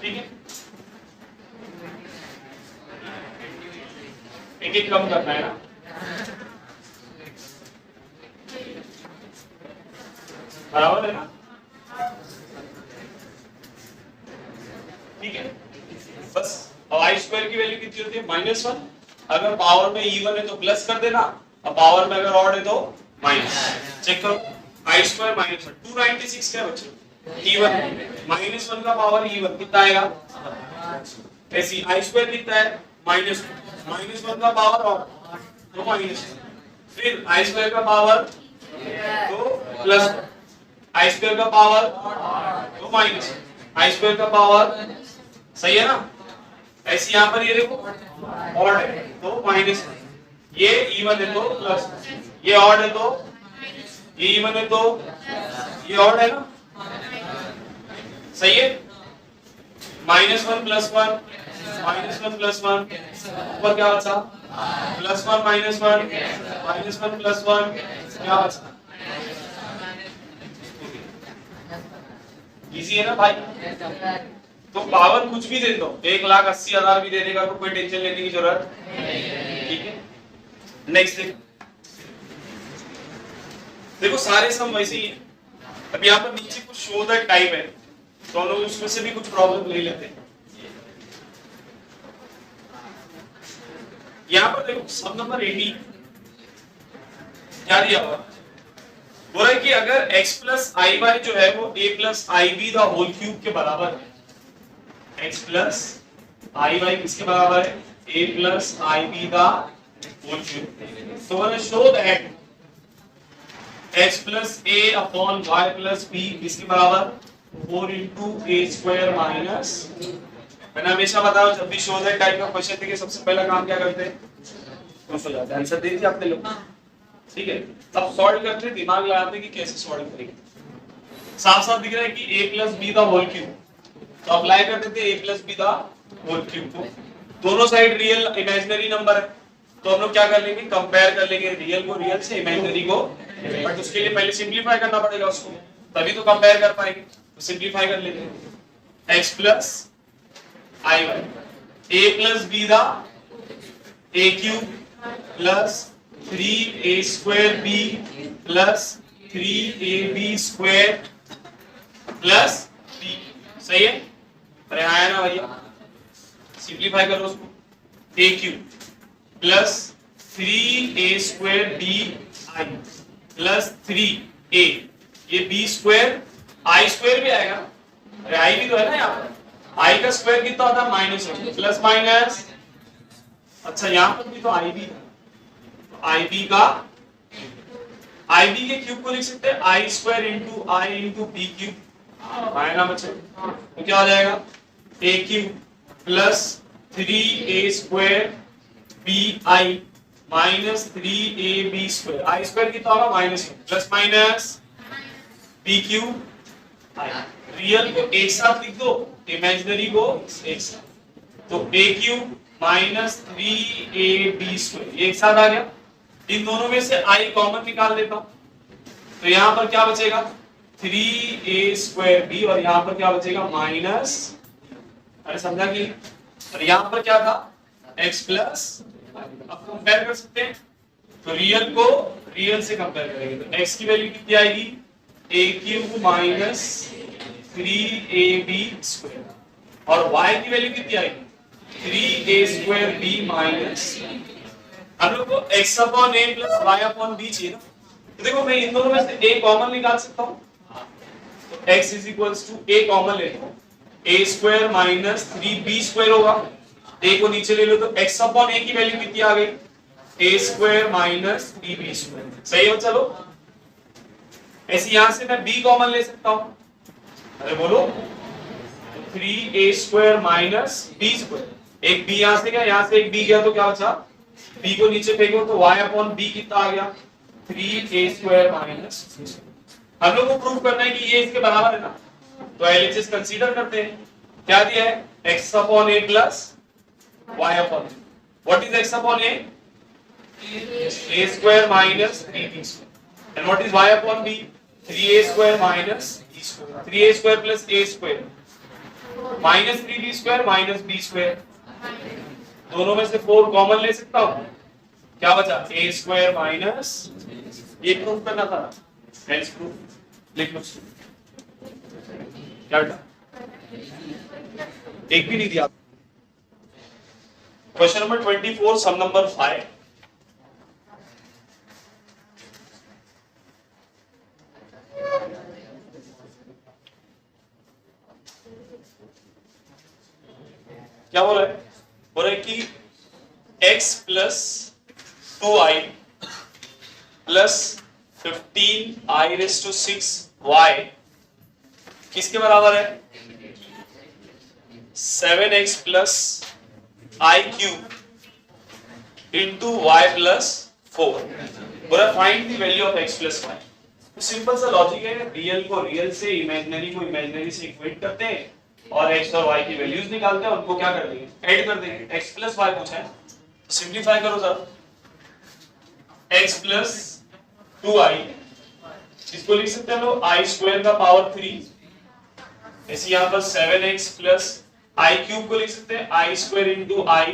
ठीक है। एक एक कम करना है ना, बराबर है ना, ठीक है। बस अब आई स्क्वायर की वैल्यू कितनी होती है -1, अगर पावर में इवन है तो प्लस कर देना, और पावर में अगर ऑड है तो माइनस। चेक करो आई स्क्वायर -1 296 क्या बच्चों इवन, -1 का पावर इवन कितना आएगा, ऐसी आई स्क्वायर कितना है -1 का पावर ऑड तो माइनस, फिर आई स्क्वायर का पावर तो प्लस, आई स्क्वायर का पावर तो माइनस, आई स्क्वायर का पावर सही है ना। ऐसे यहाँ पर ये देखो ऑड है तो माइनस, ये इवन है तो प्लस, ये ऑड है तो ये इवन है तो ये ऑड है ना, सही है। -1 + 1 -1 + 1 ऊपर क्या बचा +1 - 1 -1 + 1 क्या बचा, इजी है ना भाई। तो पावर कुछ भी दे दो, 1,80,000 भी दे देगा तो कोई टेंशन लेने की जरूरत नहीं, ठीक है। नेक्स्ट देखो सारे सम वैसे ही है। अब यहाँ पर नीचे कुछ शो दैट टाइप है, तो हम लोग उसमें से भी कुछ प्रॉब्लम ले लेते हैं। यहाँ पर देखो सम नंबर 18 क्या दिया हुआ, बोल रहा है कि अगर x + iy जो है वो a + ib the whole cube के बराबर है, x + iy किसके बराबर है a + ib the whole cube, तो मैंने show that x + a upon y + b किसके बराबर 4 * a² - मैंने हमेशा बताया जब भी शो दैट टाइप का क्वेश्चन देखिए सबसे पहला काम क्या करते हैं, खुश हो जाते हैं, आंसर दे दीजिए आपने लोग, ठीक है। तब सॉल्व करते दिमाग लगाते कि कैसे सॉल्व करेंगे, साफ साफ दिख रहा है कि a + b the whole cube, तो अप्लाई करते थे a + b the whole cube को, दोनों साइड रियल इमेजिनरी नंबर है, तो हम लोग क्या कर लेंगे कंपेयर कर लेंगे रियल को रियल से इमेजिनरी को, बट उसके लिए पहले सिंपलीफाई करना पड़ेगा उसको, तभी तो कंपेयर कर पाएंगे। तो सिंपलीफाई कर लेंगे x + iy a + b the a³ + 3a² b + 3ab² + b, सही है। अरे आया ना भैया, सिंपलीफाई करो उसको, a³ + 3a² bi + 3a, ये b² i² भी आएगा, अरे i भी तो है ना यहाँ पर, i का स्क्वायर कितना होता है -1 प्लस माइनस, अच्छा यहाँ पर भी तो ib है, तो ib का ib के क्यूब को लिख सकते हैं i² * i * b³ आया ना बच्चे, तो क्या हो जाएगा a³ + 3a² bi - 3ab², i² कितना होगा -1 plus minus b³ i, real को एक साथ लिख दो, इमेजिनरी को एक साथ, तो a³ - 3ab² एक साथ आ गया, इन दोनों में से i कॉमन निकाल देता हूं, तो यहां पर क्या बचेगा 3a² b और यहां पर क्या बचेगा माइनस, अरे समझा कि, और यहां पर क्या था x + अब कंपेयर कर सकते हैं, तो रियल को रियल से कंपेयर करेंगे, तो x की वैल्यू कितनी आएगी a³ - 3ab², और y की वैल्यू कितनी आएगी 3a² b माइनस हम लोग को x upon a plus y upon b चाहिए ना। तो देखो मैं इन दोनों में से a कॉमन निकाल सकता हूँ, तो x is equals to a common ले लो, a² माइनस 3b² होगा, a को नीचे ले लो तो x अपॉन a की वैल्यू कितनी आ गई a² माइनस 3b²। सही है, चलो ऐसे यहां से मैं b कॉमन ले सकता हूं, अरे बोलो 3a² माइनस b², एक b यहां से गया, यहां से एक b गया तो क्या बचा, b को नीचे फेंको तो y अपॉन b कितना आ गया 3a² माइनस। हम लोग को प्रूव करना है कि ये इसके बराबर है ना, तो एलएचएस कंसीडर करते हैं। क्या दिया है x upon a plus y upon, what is x upon a a² minus 3b², and what is y upon b 3a² minus b², 3a² plus a² minus 3b² minus b², दोनों में से 4 common ले सकता हूं, क्या बचा a² minus, ये proof करना था, हेंस प्रूफ लिख लो। क्या बेटा एक भी नहीं दिया। क्वेश्चन नंबर 24 सम नंबर 5, क्या बोल रहा है, बोल रहा है कि x plus 2i plus 15i⁶y किसके बराबर है 7x plus i³ into y plus 4। बोला find the value of x plus y। Simple सा लॉजिक है, रियल को रियल से, इमेजिनरी को इमेजिनरी से इक्वेट करते हैं और x और y की वैल्यूज निकालते हैं, उनको क्या कर देंगे ऐड कर देंगे। x प्लस y पूछा है तो सिंप्लीफाई करो सर, x प्लस 2i इसको लिख सकते हैं लोग i² का पावर 3, ऐसे यहां पर 7x प्लस i³ को लिख सकते हैं i² into i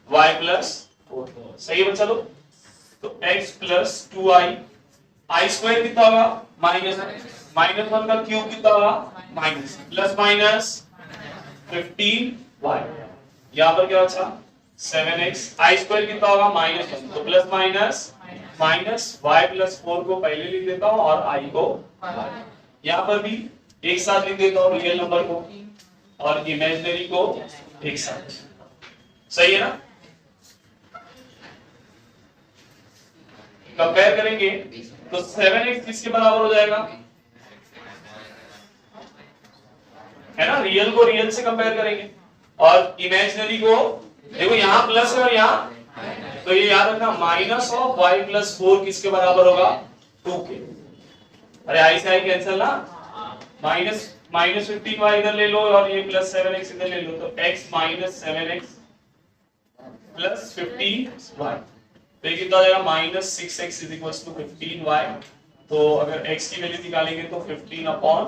y plus 4। सही है बच्चा लोग, तो x प्लस 2i i² कितना होगा माइनस 1 का क्यूब कितना होगा माइनस प्लस माइनस 15y, यहां पर क्या बचा 7x, i² कितना होगा -1 तो प्लस माइनस y प्लस 4 को पहले लिख देता हूं और i को यहां पर भी एक साथ लिख देता हूं, रियल नंबर को और इमेजिनरी को एक साथ। सही है ना, कंपेयर करेंगे तो 7x किसके बराबर हो जाएगा, है ना, रियल को रियल से कंपेयर करेंगे और इमेजिनरी को, देखो यहाँ प्लस है और यहाँ, तो ये याद रखना माइनस ऑफ y प्लस 4 किसके बराबर होगा 2 के। अरे आई से आई कैंसिल ना, माइनस 15y इधर ले लो और ये प्लस 7x इधर ले लो, तो x minus 7x plus 15y, तो ये कितना हो जाएगा -6x is equal to 15y। तो अगर x की वैल्यू निकालेंगे तो 15 अपॉन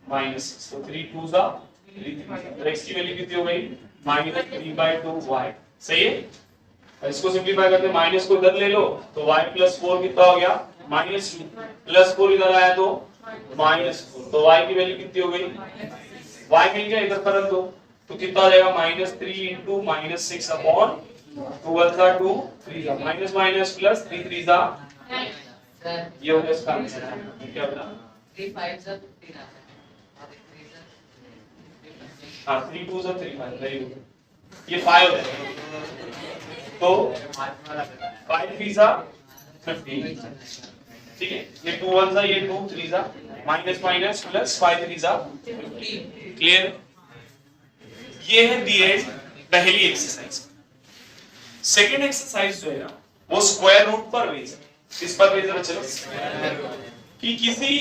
-6, तो 3 2 जा 3, तो x की वैल्यू कितनी हो गई -3/2y। सही है, इसको सिंपलीफाई करते माइनस को इधर ले लो तो y प्लस 4 कितना हो गया -2 प्लस 4 इधर आया तो -4, तो y की वैल्यू कितनी हो गई, y मिल गया इधर पर दो तो कितना आ जाएगा -3 इंटू -6 अपॉन 2 1 जा 2 3 जा माइनस माइनस प्लस 3 3 जा, ये हो गया इसका आंसर। क्या बता 3 5 जा 15 आता है, हां 3 2 जा 3 5, वेरी गुड, ये 5 हो जाएगा, तो 5 3 जा 15, ठीक है, ये 2 1 जा ये 2 3 जा माइनस माइनस प्लस 5 3 जा 15। क्लियर, ये है दी पहली एक्सरसाइज। सेकंड एक्सरसाइज जो है ना वो स्क्वायर रूट पर बेस्ड है। किस पर बेस्ड है चलो, कि किसी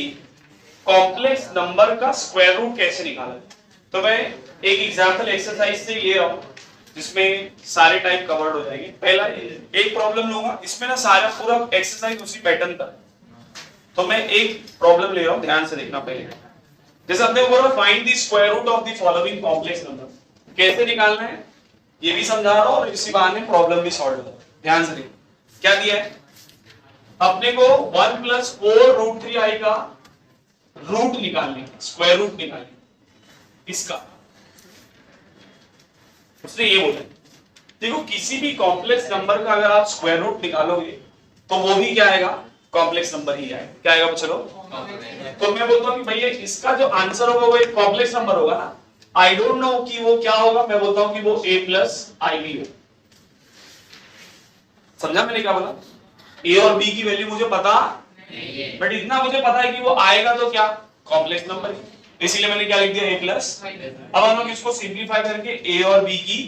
कॉम्प्लेक्स नंबर का स्क्वायर रूट कैसे निकाला जाए। तो मैं एक एग्जांपल एक्सरसाइज से ले रहा हूं जिसमें सारे टाइप कवर्ड हो जाएंगे। पहला एक प्रॉब्लम लूंगा, इसमें ना सारा पूरा एक्सरसाइज उसी पैटर्न का, तो मैं एक प्रॉब्लम ले रहा हूं, ध्यान से देखना। पहले जैसे हमने बोला find the square root of the following complex number, कैसे निकालना है ये भी समझा रहा हूं और इसी बहाने प्रॉब्लम भी सॉल्व होगा। ध्यान से देखो क्या दिया है, अपने को 1 + 4√3i का रूट निकालने, स्क्वायर रूट निकालने इसका। उसने ये बोला देखो किसी भी कॉम्प्लेक्स नंबर का अगर आप स्क्वायर रूट निकालोगे तो वो भी क्या आएगा, कॉम्प्लेक्स नंबर ही आएगा। क्या आएगा चलो, तो मैं बोलता हूँ कि भैया इसका जो आंसर होगा वो एक कॉम्प्लेक्स नंबर होगा ना। आई डोंट नो कि वो क्या होगा, मैं बोलता हूँ कि वो a प्लस आई बी हो। समझा मैंने क्या बोला, a और b की वैल्यू मुझे पता नहीं, बट इतना मुझे पता है कि वो आएगा तो क्या कॉम्प्लेक्स नंबर है, इसीलिए मैंने क्या लिख दिया a प्लस। अब हम लोग इसको सिंपलीफाई करके a और b की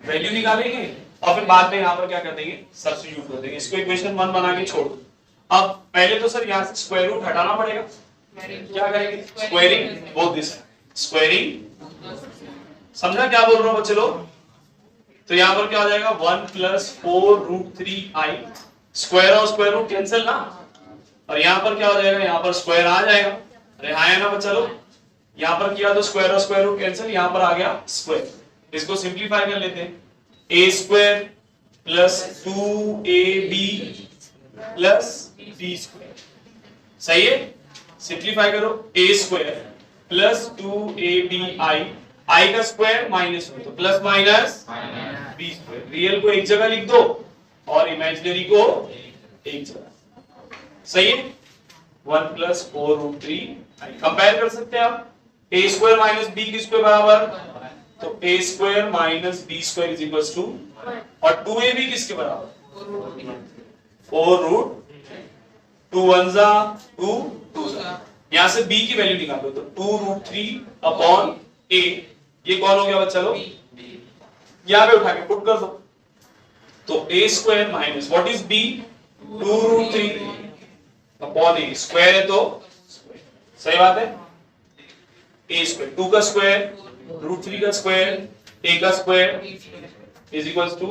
वैल्यू निकालेंगे और फिर बाद में यहाँ पर क्या कर देंगे, सब्स्टिट्यूट कर देंगे। इसको इक्वेशन 1 बना के छोड़ दो। अब पहले तो सर यहाँ से स्क्वायर रूट हटाना पड़ेगा, क्या करेंगे, स्क्वायरिंग बोथ दिस, स्क्वायरिंग। समझा क्या बोल रहा हूँ बच्चे लोग, तो यहाँ पर क्या हो जाएगा 1 प्लस 4 रूट 3 आई, स्क्वायर और स्क्वायर रूट कैंसिल ना, और यहाँ पर क्या हो जाएगा, यहाँ पर स्क्वायर आ जाएगा। अरे हाँ है ना बच्चा लोग, यहाँ पर किया तो स्क्वायर और स्क्वायर रूट कैंसिल, यहाँ पर आ गया स्क्वायर। इसको सिंपलीफाई कर लेते हैं, a square plus 2ab plus b square, सही है। सिंपलीफाई करो, ए स्क्वायर प्लस 2abi, आई का स्क्वायर माइनस तो plus minus b square, real को एक जगह लिख दो और इमेजिनरी को एक जगह, सही है। 1 प्लस 4 रूट 3 आई, कंपेयर कर सकते हैं आप, ए स्क्वायर माइनस बी की स्क्वायर बराबर, तो a square minus b square is equal to, और 2ab किसके बराबर 4 रूट 2 1 जा 2 2 जा, यहां से b की वैल्यू निकालो तो 2 रूट 3 अपॉन a, ये कौन हो गया बच्चा लोग, यहां पे उठा के पुट कर दो, तो a square minus what is b 2 root 3 upon a, square है तो सही बात है, a स्क्वायर 2 का स्क्वायर रूट 3 का स्क्वायर a का square is equals to,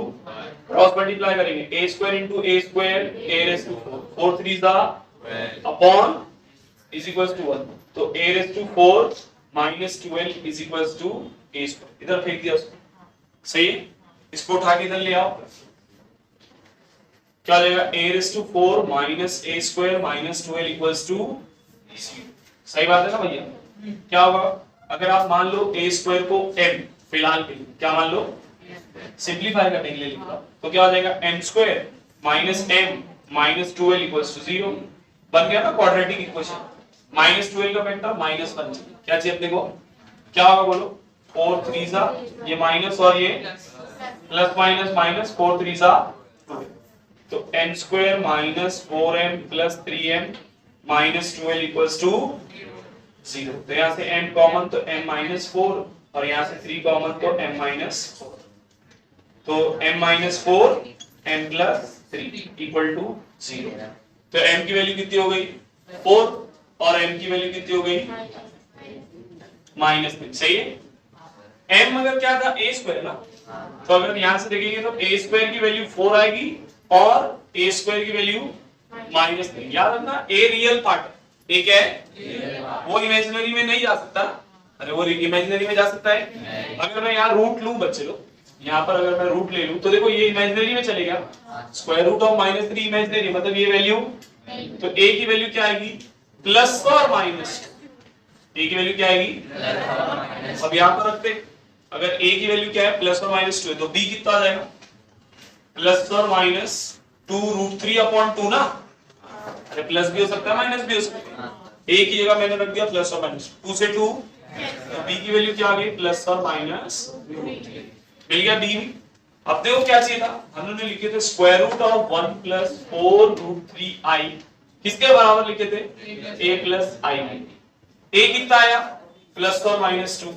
cross multiply करेंगे, a square into a square a raise to 4 3 दा अपॉन इज इक्वल्स टू 1, तो a raise to 4 minus 12 is equals to a square, इधर फेंक दिया उसको, सही है। इसको उठा के इधर ले आओ, क्या हो जाएगा, a raise to 4 minus a square minus 12 equals to, सही बात है ना भैया। क्या होगा, अगर आप मान लो a स्क्वायर को m फिलहाल के लिए क्या मान लो, सिंपलीफाई करने के लिए लिखा, तो क्या हो जाएगा m square minus m minus 12 equals to 0, बन गया ना क्वाड्रेटिक इक्वेशन। माइनस 12 का फैक्टर माइनस 1, क्या चाहिए अपने को, क्या होगा बोलो, 4 3 सा ये माइनस और ये प्लस माइनस माइनस 4 3 सा 2, तो m square minus 4m plus 3m minus 12 equals to 0, तो यहाँ से m कॉमन तो m माइनस 4 और यहाँ से 3 कॉमन तो m माइनस 4, तो m minus 4 m plus 3 equal to 0, तो m की वैल्यू कितनी हो गई 4 और m की वैल्यू कितनी हो गई माइनस 3, सही है। m अगर क्या था a स्क्वायर ना, तो अगर यहां से देखेंगे तो a स्क्वायर की वैल्यू 4 आएगी और a स्क्वायर की वैल्यू माइनस 3, याद रखना a रियल पार्ट है, a क्या है, वो इमेजिनरी में नहीं जा सकता, अरे वो इमेजिनरी में जा सकता है। अगर मैं यहाँ रूट लूं बच्चे लोग, यहाँ पर अगर मैं रूट ले लूं तो देखो ये इमेजिनरी में चलेगा, square root of minus 3 imaginary, मतलब ये वैल्यू, तो a की वैल्यू क्या आएगी प्लस और माइनस, a की वैल्यू क्या आएगी, अब यहाँ पर रखते, अगर a की वैल्यू क्या है प्लस और माइनस 2 है, तो b कितना आ जाएगा प्लस और माइनस 2 रूट 3 अपॉन 2 ना, अरे प्लस भी हो सकता है माइनस भी हो सकता है, a की जगह मैंने रख दिया प्लस और माइनस 2 से 2, तो b की वैल्यू क्या आ गई प्लस और माइनस, मिल गया b। अब देखो क्या चाहिए था, हमने लिखे थे square root of 1 plus 4 root 3 i, किसके बराबर लिखे थे a प्लस आई, a कितना आया प्लस और माइनस 2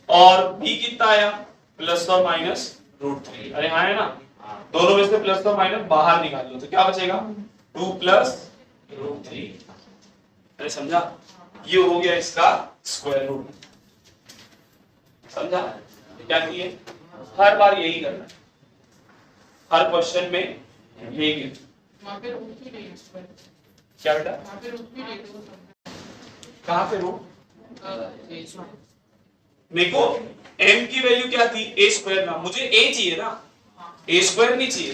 और b कितना आया प्लस और माइनस रूट 3, अरे हाँ है ना, दोनों में से प्लस और माइनस बाहर निकाल लो तो क्या बचेगा 2 प्लस रूट 3, अरे समझा, ये हो गया इसका स्क्वायर रूट, समझा क्या किए, हर बार यही करना है, हर क्वेश्चन में यही क्या बेटा, कहाँ पे रूट, देखो m की वैल्यू क्या थी a स्क्वायर ना, मुझे a चाहिए ना, a स्क्वायर नहीं चाहिए,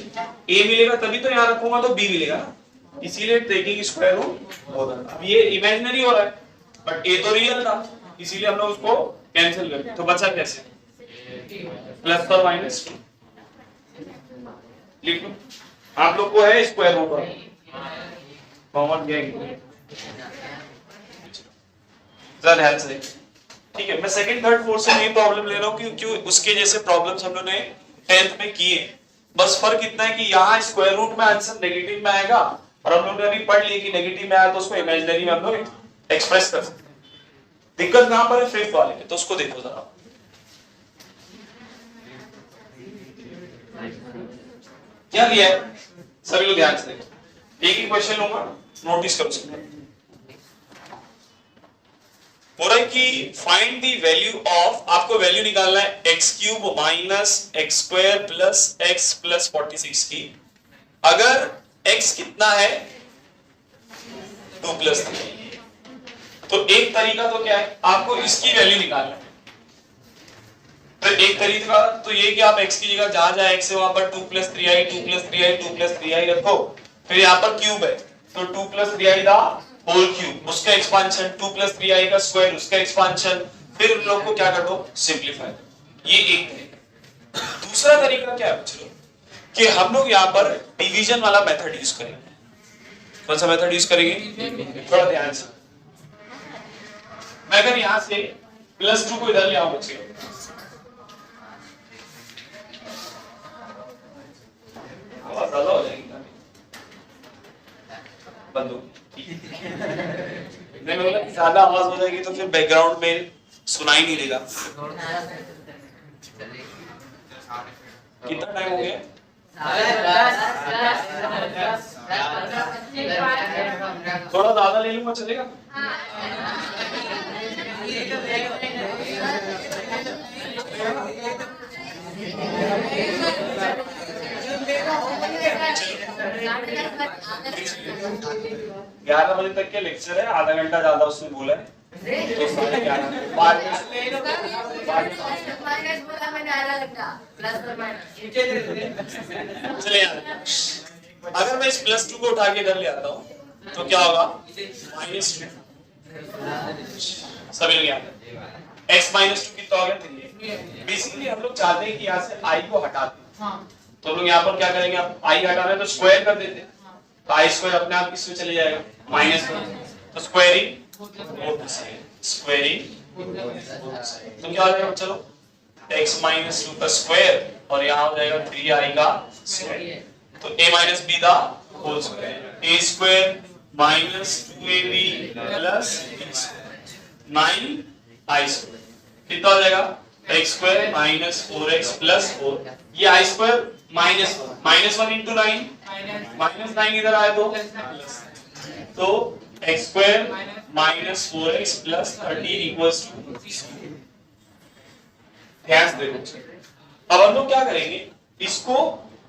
a मिलेगा तभी तो यहाँ रखूंगा तो b मिलेगा ना, इसीलिए टेकिंग स्क्वायर रूट होगा। अब ये इमेजिनरी हो रहा है बट a तो रियल था, इसीलिए हम लोग उसको कैंसिल कर दिया, तो बचा कैसे, प्लस और माइनस 2 लिख लो। आप लोग को है स्क्वायर रूट कॉमन गया ध्यान से। ठीक है, मैं सेकंड थर्ड फोर्थ से नहीं प्रॉब्लम ले रहा हूँ क्योंकि उसके जैसे प्रॉब्लम्स हम लोगों ने 10th में किए। बस फर्क इतना है कि यहाँ स्क्वायर रूट में आंसर नेगेटिव में आएगा और हम लोग ने अभी पढ़ लिया कि नेगेटिव में आया तो उसको इमेजिनरी में हम लोग एक्सप्रेस कर सकते हैं। दिक्कत कहां पर है फिफ्थ वाले में, तो उसको देखो जरा। क्या दिया है सभी लोग ध्यान से देखो, एक ही क्वेश्चन लूंगा, नोटिस करो सकते। हो रहा है कि फाइंड द वैल्यू ऑफ, आपको वैल्यू निकालना है x cube minus x square plus x plus 46 की। अगर एक्स कितना है 2 प्लस 3, तो एक तरीका तो क्या है, आपको इसकी वैल्यू निकालना है। तो एक तरीका तो ये कि आप x की जगह जहां जहां x है वहां पर 2 plus 3i 2 plus 3i 2 plus 3i रखो। फिर यहाँ पर क्यूब है तो 2 प्लस 3i दा होल क्यूब, उसका एक्सपांशन, 2 प्लस 3i का स्क्वायर, उसका एक्सपांशन, फिर उन लोगों को क्या कर दो सिंपलीफाई। ये एक तरीका। दूसरा तरीका क्या है बच्चों कि हम लोग यहाँ पर डिवीजन वाला मेथड यूज करेंगे। कौन सा मेथड यूज करेंगे, थोड़ा ध्यान से। मैं अगर यहाँ से प्लस 2 को इधर ले आऊं बच्चे, ज्यादा हो जाएगी बंदो नहीं, मतलब ज्यादा आवाज हो जाएगी तो फिर बैकग्राउंड में सुनाई नहीं देगा। कितना टाइम हो गया, थोड़ा ज्यादा ले लूंगा चलेगा। ग्यारह बजे तक के लेक्चर है, आधा घंटा ज्यादा उसने बोला है तो 11:30 बाद चलिए। अगर मैं इस प्लस 2 को उठा के इधर ले आता हूँ तो क्या होगा -2। सभी लोग याद है x -2 कितना हो गया। बेसिकली हम लोग चाहते हैं कि यहाँ से i को हटा दें, तो हम लोग यहाँ पर क्या करेंगे, आप i हटाना है तो स्क्वायर कर देते हैं, तो i स्क्वायर अपने आप किसमें चले जाएगा -1, तो स्क्वायरिंग तो क्या हो जाएगा चलो x -2 का स्क्वायर और यहाँ हो जाएगा 3i का स्क्वायर, तो a - b the whole square, a square -2ab plus 9i square कितना हो जाएगा x स्क्वायर -4x प्लस 4, ये i स्क्वायर -1 इंटू 9, -9 इधर आए तो x square -4x plus 13 equals to. ध्यान से देखो, अब हम लोग क्या करेंगे, इसको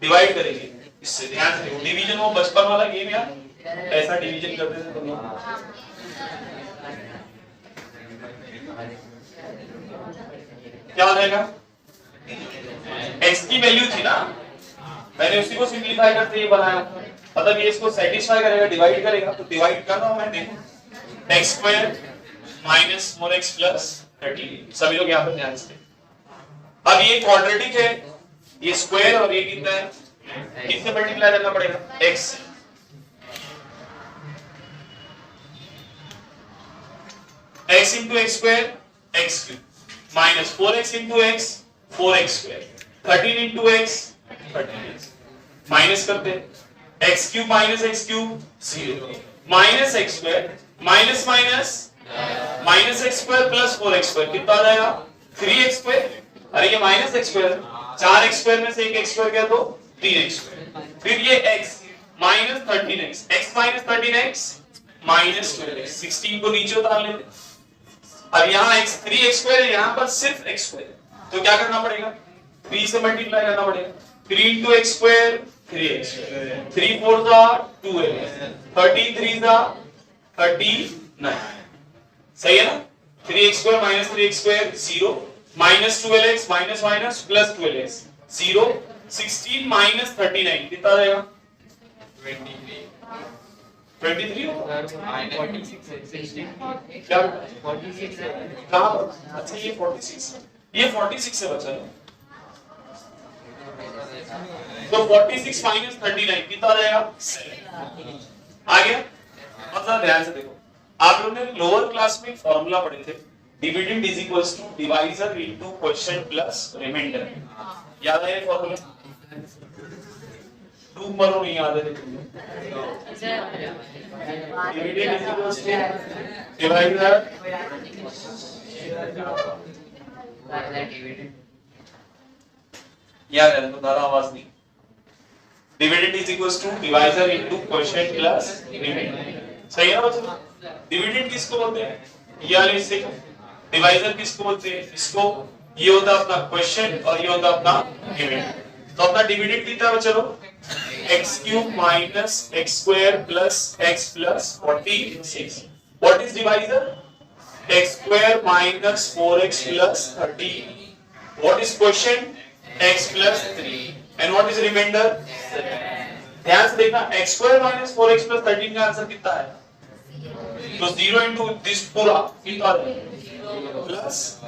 डिवाइड करेंगे इससे। ध्यान से देखो, डिवीजन वो बचपन वाला गेम यार, ऐसा डिवीजन करते थे तुम लोग। क्या हो जाएगा, x की वैल्यू थी ना, मैंने उसी को सिंपलीफाई करते ये बनाया, मतलब ये इसको सेटिस्फाई करेगा, डिवाइड करेगा, तो डिवाइड कर रहा हूं मैं। देखो x स्क्वायर -4x प्लस 13, सभी लोग यहाँ पर ध्यान से। अब ये क्वाड्रेटिक है, ये स्क्वायर और ये कितना है, किससे मल्टीप्लाई करना पड़ेगा, x। x into x square x cube -4x into x 4x square, 13 into x 13x, minus करते x cube -x cube 0, minus x square minus x square plus 4x square कितना आ जाएगा 3x स्क्वायर। अरे ये -x square, 4x square में से एक x square गया तो 3x स्क्वायर, फिर ये x -13x, x -13x -12x, 16 को नीचे उतार लेते। अब यहाँ x 3x स्क्वायर है, यहाँ पर सिर्फ x स्क्वायर, तो क्या करना पड़ेगा 3 से मल्टीप्लाई करना पड़ेगा, 3 into x स्क्वायर 3x, 3 4 जा 2x, 13 3 जा 39, सही है ना। 3x square minus 3x square 0, minus 12x minus minus plus 12x 0, 16 minus 39 कितना आ जाएगा 23 क्या 46 कहाँ पर, अच्छा ये 46 ये 46 से बचा है, तो 46 माइनस 39 कितना आ जाएगा 7 आ गया। मतलब ध्यान से देखो, आप लोगों ने लोअर क्लास में फॉर्मूला पढ़े थे, dividend is equals to divisor into quotient plus remainder. याद है ये फॉर्मूला? टू मरो नहीं याद है? Dividend is equals to divisor याद है तो दादा आवाज नहीं। Dividend is equals to divisor into quotient plus remainder. सही है ना बच्चों? डिविडेंड किसको बोलते हैं? ये वाले इससे। डिवाइजर किसको बोलते हैं? इसको। ये होता है अपना क्वोशिएंट और ये होता है अपना रिमाइंडर। तो अपना डिविडेंड कितना है बच्चों? x cube minus x square plus x plus 46। What is divisor? x square minus 4x plus 30। What is quotient? x plus 3 and what is remainder? ध्यान से देखना, x square minus 4x plus 13 का answer कितना है? तो 0 into this पूरा कितना है? प्लस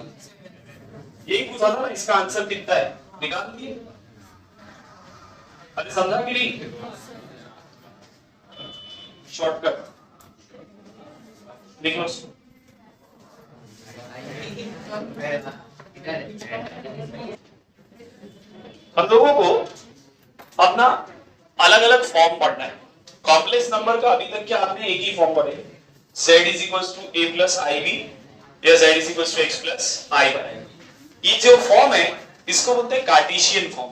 यही पूछा था ना, इसका आंसर कितना है निकाल दिए। अरे समझा कि नहीं? शॉर्टकट लिख लो। हम लोगों को अपना अलग अलग फॉर्म पढ़ना है। कॉम्प्लेक्स नंबर का अभी तक क्या आपने एक ही फॉर्म पढ़े, z is equals to a plus ib या z is equals to x plus i। ये जो फॉर्म है इसको बोलते हैं कार्टेशियन फॉर्म।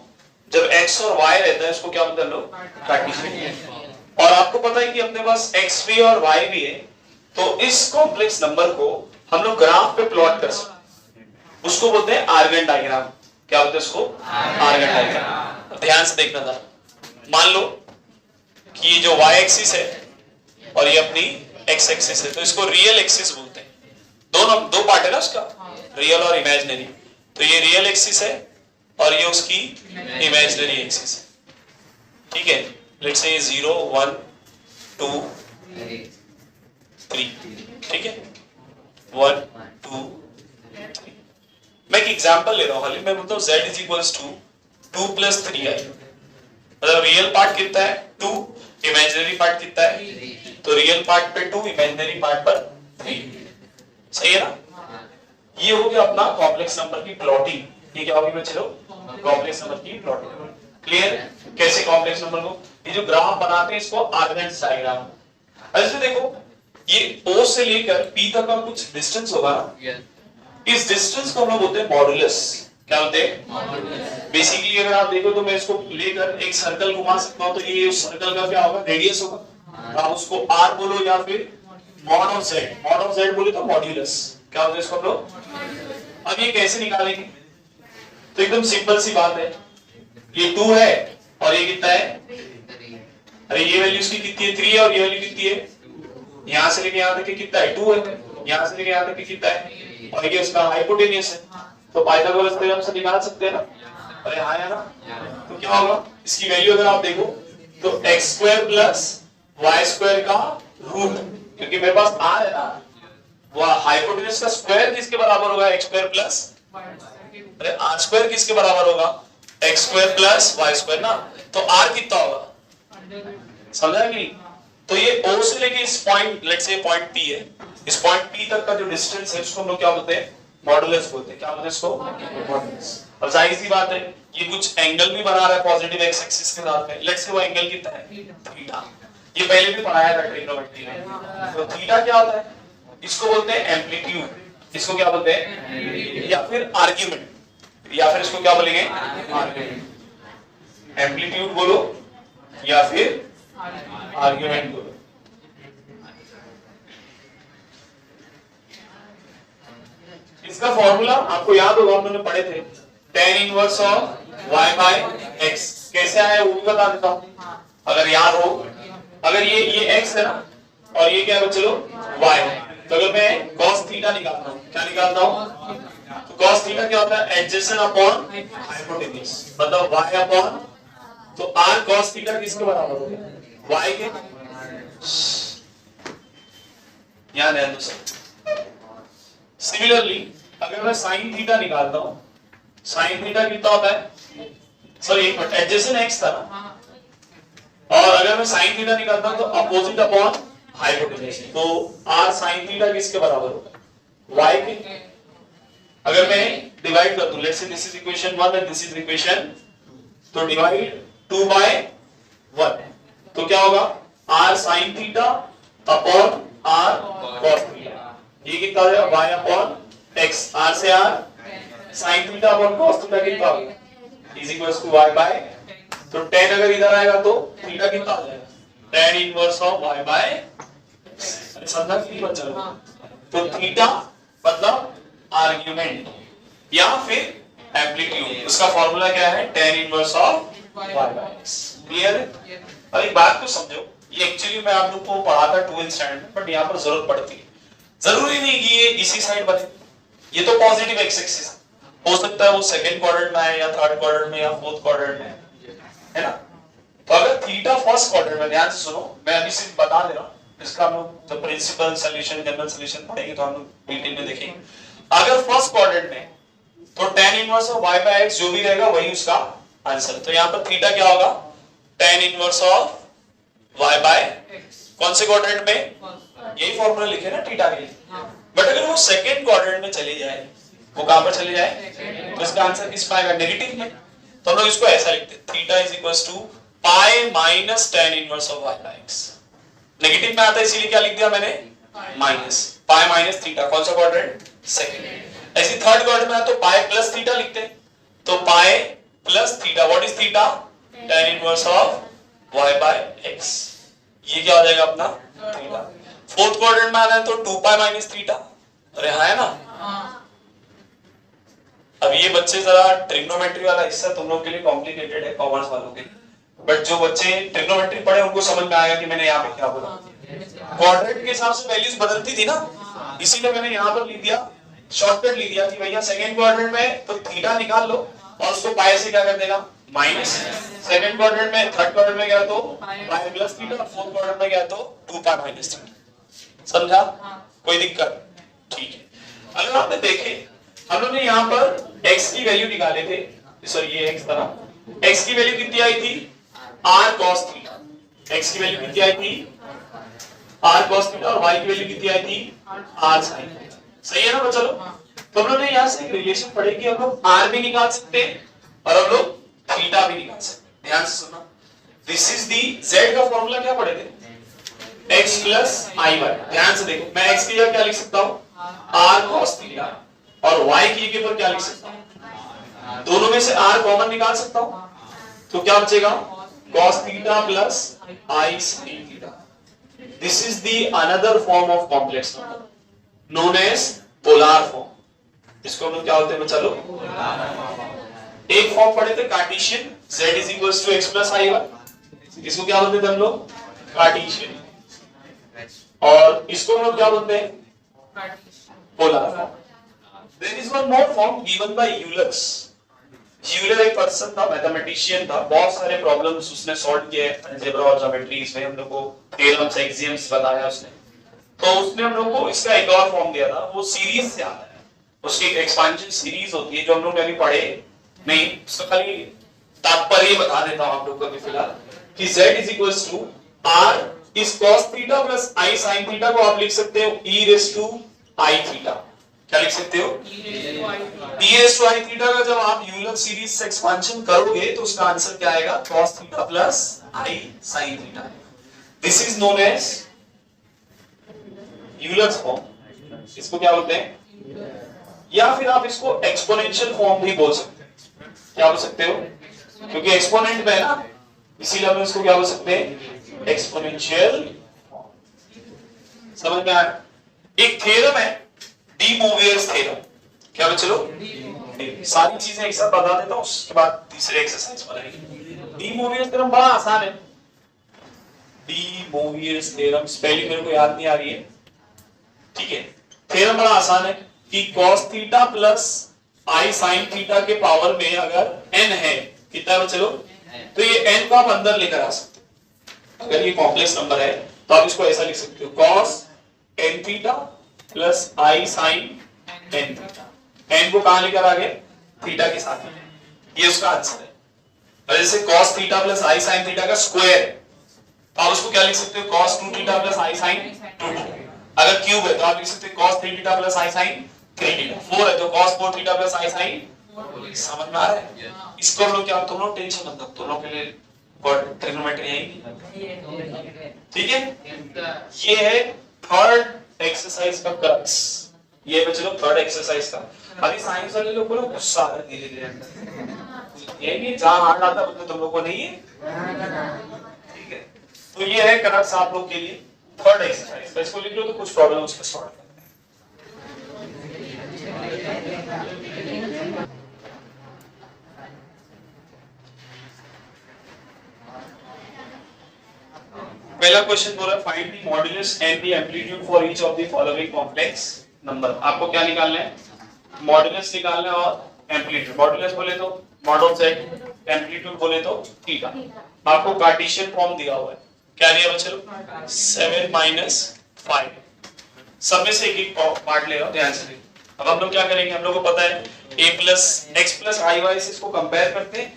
जब x और y रहता है इसको क्या बोलते हैं लोग? कार्टेशियन। और आपको पता है कि अपने पास x भी और y भी है, तो इस कॉम्प्लेक्स नंबर को हम लोग ग्राफ पे प्लॉट कर सकते हैं, उसको बोलते हैं आर्गन डायग्राम। क्या बोलते हैं उसको? Argand diagram. ध्यान से देखना था, मान लो कि ये जो y एक्सिस है और ये अपनी x एक्सिस है, तो इसको रियल एक्सिस बोलते हैं। दोनों दो पार्ट है ना उसका, रियल और इमेजिनरी। तो ये रियल एक्सिस है और ये उसकी इमेजिनरी एक्सिस है। ठीक है, लेट्स से 0 1 2 3। ठीक है, 1 2 3। मैं एक एग्जांपल ले रहा हूं, खाली मैं बोलता हूं z is equals to 2 plus 3i। मतलब रियल पार्ट कितना है 2, इमेजिनरी पार्ट कितना है? तो रियल पार्ट पे 2, इमेजिनरी पार्ट पर 3। सही है ना? ये हो गया अपना कॉम्प्लेक्स नंबर की प्लॉटिंग। ये क्या होगी बच्चों? कॉम्प्लेक्स नंबर की प्लॉटिंग। क्लियर? कैसे कॉम्प्लेक्स नंबर को, ये जो ग्राफ बनाते हैं इसको आर्गन डायग्राम। ऐसे देखो, ये O से लेकर P तक का कुछ डिस्टेंस होगा ना, इस डिस्टेंस को हम लोग बोलते हैं मॉडुलस। क्या बोलते हैं? बेसिकली अगर आप देखो तो मैं इसको लेकर एक सर्कल घुमा सकता हूं, तो ये उस सर्कल का क्या होगा? रेडियस होगा। आप उसको r बोलो या फिर mod of z। Mod of z बोले तो मॉड्यूलस। क्या बोलते हैं इसको हम लोग? अब ये कैसे निकालेंगे? तो एकदम सिंपल सी बात है, ये 2 है और ये कितना है? अरे ये वैल्यू इसकी कितनी है? 3 है। और ये वैल्यू कितनी है? यहां से लेके यहां तक कितना है? 2 है। यहां से लेके यहां तक कितना है? और ये उसका हाइपोटेन्यूस है, तो पाइथागोरस थ्योरम से निकाल सकते हैं ना? अरे हाँ है ना? तो क्या होगा इसकी वैल्यू? अगर आप देखो तो x square plus y square का रूट, क्योंकि मेरे पास r है ना, वो हाइपोटेन्यूस का स्क्वायर किसके बराबर होगा? x स्क्वायर प्लस, अरे r स्क्वायर किसके बराबर होगा? x square plus y square ना। तो r कितना होगा? समझा कि नहीं? तो ये O से लेके इस point, let's say point P है, इस पॉइंट P तक का जो डिस्टेंस है उसको हम लोग क्या बोलते हैं? मॉडुलस बोलते हैं। क्या बोलते हैं इसको? मॉडुलस। और जाहिर सी बात है ये कुछ एंगल भी बना रहा है पॉजिटिव एक्स एक्सिस के साथ में। लेट्स से वो एंगल कितना है? थीटा। ये पहले भी पढ़ाया था ट्रिग्नोमेट्री में। तो थीटा क्या होता है? इसको बोलते हैं एम्पलीट्यूड। इसको क्या बोलते हैं? या फिर आर्गुमेंट, या फिर इसको क्या बोलेंगे? आर्गुमेंट। एम्पलीट्यूड बोलो या फिर आर्गुमेंट बोलो। इसका फॉर्मूला आपको याद होगा, हम लोगों ने पढ़े थे, tan inverse of y by x। कैसे आया वो भी बता देता हूं अगर याद हो। अगर ये x है ना और ये क्या है चलो y, तो अगर मैं cos थीटा निकालता हूं, क्या निकालता हूं? तो cos थीटा क्या होता है? एडजेसेंट अपॉन हाइपोटेन्यूस, मतलब y अपॉन, तो r cos थीटा किसके बराबर होगा? y के। यहां ध्यान दो सर। सिमिलरली अगर मैं साइन थीटा निकालता हूं, साइन थीटा कितना होता है, सॉरी एक मिनट, एडजेसेंट एक्स था ना, और अगर मैं साइन थीटा निकालता हूं तो अपोजिट अपॉन हाइपोटेन्यूज, तो r साइन थीटा किसके बराबर होगा, y के। अगर मैं डिवाइड कर दूं, let's say this is equation 1 and this is equation, तो डिवाइड 2 by 1, तो क्या होगा, r sin theta upon r cos theta, ये कितना हो जाएगा, y अपॉन x, r से r sin theta upon cos theta कितना होगा, is equals to y by, तो tan अगर इधर आएगा तो थीटा कितना हो जाएगा, tan inverse of y by x, समझा कि नहीं बच्चा लोग, तो थीटा मतलब आर्गुमेंट या फिर एम्पलीट्यूड, उसका फॉर्मूला क्या है, tan inverse of y by x, clear है। अब एक बात को समझो, ये एक्चुअली मैं आप लोग को पढ़ा था 12th स्टैंडर्ड में, बट यहाँ पर जरूरत पड़ती है, जरूरी नहीं कि ये इसी साइड बने, ये तो पॉजिटिव एक्स एक्सिस हो सकता है, वो सेकंड क्वाड्रेंट में है या थर्ड क्वाड्रेंट में या फोर्थ क्वाड्रेंट में है ना। तो अगर थीटा फर्स्ट क्वाड्रेंट में, ध्यान से सुनो, मैं अभी सिर्फ बता दे रहा हूं, इसका हम लोग जब प्रिंसिपल सॉल्यूशन जनरल सॉल्यूशन पढ़ेंगे तो हम लोग डिटेल में देखेंगे। अगर फर्स्ट क्वाड्रेंट में तो tan inverse of y by x जो भी रहेगा वही उसका आंसर, तो यहाँ पर थीटा क्या होगा, tan inverse of y by कौन से क्वाड्रेंट में, यही फॉर्मूला लिखे ना थीटा के लिए, बट अगर वो सेकंड क्वाड्रेंट में चले जाए, वो कहां पर चले जाए, तो इसका आंसर किस पाएगा, नेगेटिव में, तो हम लोग इसको ऐसा लिखते हैं, theta is equals to pi minus tan inverse of y by x, negative में आता है इसीलिए क्या लिख दिया मैंने, माइनस पाई माइनस थीटा, कौन सा क्वाड्रेंट, सेकंड। ऐसे थर्ड क्वाड्रेंट में तो पाई प्लस थीटा लिखते हैं, तो pi plus theta, what is theta, tan inverse of y by x, ये क्या हो जाएगा अपना थीटा। फोर्थ क्वाड्रेंट में आना है तो 2 पाई माइनस थीटा, अरे हाँ है ना। अब ये बच्चे जरा ट्रिग्नोमेट्री वाला हिस्सा तुम लोग के लिए कॉम्प्लिकेटेड है, कॉमर्स वालों के लिए, बट जो बच्चे ट्रिग्नोमेट्री पढ़े उनको समझ में आएगा कि मैंने यहाँ पे क्या बोला। क्वाड्रेंट के हिसाब से वैल्यूज बदलती थी ना, इसीलिए मैंने यहाँ पर लिख दिया, शॉर्टकट लिख दिया कि भैया सेकंड क्वाड्रेंट में तो थीटा निकाल लो और उसको पाई से क्या कर देना, माइनस, सेकंड क्वाड्रेंट में, थर्ड क्वाड्रेंट में गया तो pi plus theta, fourth quadrant में गया तो 2 पाई माइनस थीटा, समझा, कोई दिक्कत, ठीक है। अगर आपने देखे हम लोगों ने यहाँ पर x की वैल्यू निकाले थे, सॉरी ये x था ना, x की वैल्यू कितनी आई थी, r cos थीटा, x की वैल्यू कितनी आई थी, r cos थीटा, और y की वैल्यू कितनी आई थी, r sin थीटा, सही है ना बच्चों। तो हम लोग ने यहाँ से एक रिलेशन पढ़े कि हम लोग r भी निकाल सकते हैं और हम लोग थीटा भी निकाल सकते हैं, ध्यान से सुनना, दिस इज दी z का फॉर्मूला क्या पढ़े थे, x प्लस i बाय, ध्यान से देखो, मैं x की जगह क्या लिख सकता हूँ, r cos थीटा, और y की जगह पर क्या लिख सकता हूँ, दोनों में से r कॉमन निकाल सकता हूँ, तो क्या बचेगा, cos theta plus i sin theta, this is the another form of complex number known as polar form, इसको हम लोग क्या होते हैं बच्चा लोग, एक फॉर्म पढ़े थे Cartesian, z is equals to x plus i y, इसको क्या बोलते थे हम लोग, कार्टेशियन, और इसको हम लोग क्या बोलते हैं, polar form. There is one more form given by Euler. Euler एक पर्सन था, मैथमेटिशियन था, बहुत सारे प्रॉब्लम्स उसने सॉल्व किए अलजेब्रा और ज्योमेट्रीज में, हम लोग को थ्योरम्स एक्सियम्स बताया उसने, तो उसने हम लोग को इसका एक और फॉर्म दिया था, वो सीरीज से आता है, उसकी एक एक्सपेंशन सीरीज होती है जो हम लोग अभी पढ़े नहीं, उसका खाली तात्पर्य बता देता हूं आप लोग को अभी फिलहाल, कि z is equals to r is cos theta plus i sin theta को आप लिख सकते हो e raise to i theta, क्या लिख सकते हो, e raise to i theta का जब आप यूलर सीरीज से एक्सपेंशन करोगे तो उसका आंसर क्या आएगा, cos theta plus i sin theta, this is known as Euler's form, इसको क्या बोलते हैं, या फिर आप इसको एक्सपोनेंशियल फॉर्म भी बोल सकते हैं, क्या बोल सकते हो, क्योंकि एक्सपोनेंट में है ना, इसीलिए हम इसको क्या बोल सकते हैं, एक्सपोनेंशियल, समझ में आया। एक थ्योरम है डी मोवियर्स थ्योरम, क्या बच्चों, सारी चीजें एक साथ बता देता हूं, उसके बाद तीसरे एक्सरसाइज बनाएंगे। डी मोवियर्स थ्योरम बड़ा आसान है, डी मोवियर्स थ्योरम स्पेलिंग मेरे को याद नहीं आ रही है, ठीक है, थ्योरम बड़ा आसान है कि cos theta plus i sin theta के पावर में अगर n है, कितना है चलो, तो ये n को आप अंदर लेकर आ सकते हो, अगर ये कॉम्प्लेक्स नंबर है तो आप इसको ऐसा लिख सकते हो, cos n theta plus i sin n theta, n को कहां लेकर आ गए, थीटा के साथ, ये उसका आंसर है। और जैसे cos थीटा प्लस आई साइन थीटा का स्क्वायर, तो आप उसको क्या लिख सकते हो, cos 2 थीटा प्लस आई साइन 2 थीटा। अगर क्यूब है तो आप लिख सकते हो cos 3 थीटा प्लस आई साइन 3 थीटा। 4 है तो cos 4 थीटा प्लस आई साइन, समझ में आ रहा है? इसको हम लोग क्या, तुम लोग टेंशन मत लो, तुम लोग के लिए ट्रिग्नोमेट्री है ही, ठीक है। ये है थर्ड एक्सरसाइज का क्रक्स, ये बच्चों थर्ड एक्सरसाइज का। अभी साइंस वाले लोग को ना गुस्सा आ रहा है धीरे धीरे, ये नहीं जहां हार्ड आता है तुम लोग को नहीं है, ठीक है। तो ये है क्रक्स आप लोग के लिए थर्ड एक्सरसाइज, इसको लिख लो तो कुछ प्रॉब्लम उसको सॉल्व करना है। पहला क्वेश्चन बोला find the modulus and the amplitude for each of the following complex number. आपको क्या निकालना है, मॉडुलस निकालना है और एम्पलीट्यूड। मॉडुलस बोले तो मॉड ऑफ z, एम्पलीट्यूड बोले तो थीटा। आपको कार्टेशियन फॉर्म दिया हुआ है, क्या दिया बच्चों, 7 - 5। सब में से एक एक पार्ट ले लो ध्यान से। अब हम लोग क्या करेंगे, हम लोग को पता है a plus x plus i y से इसको कंपेयर करते हैं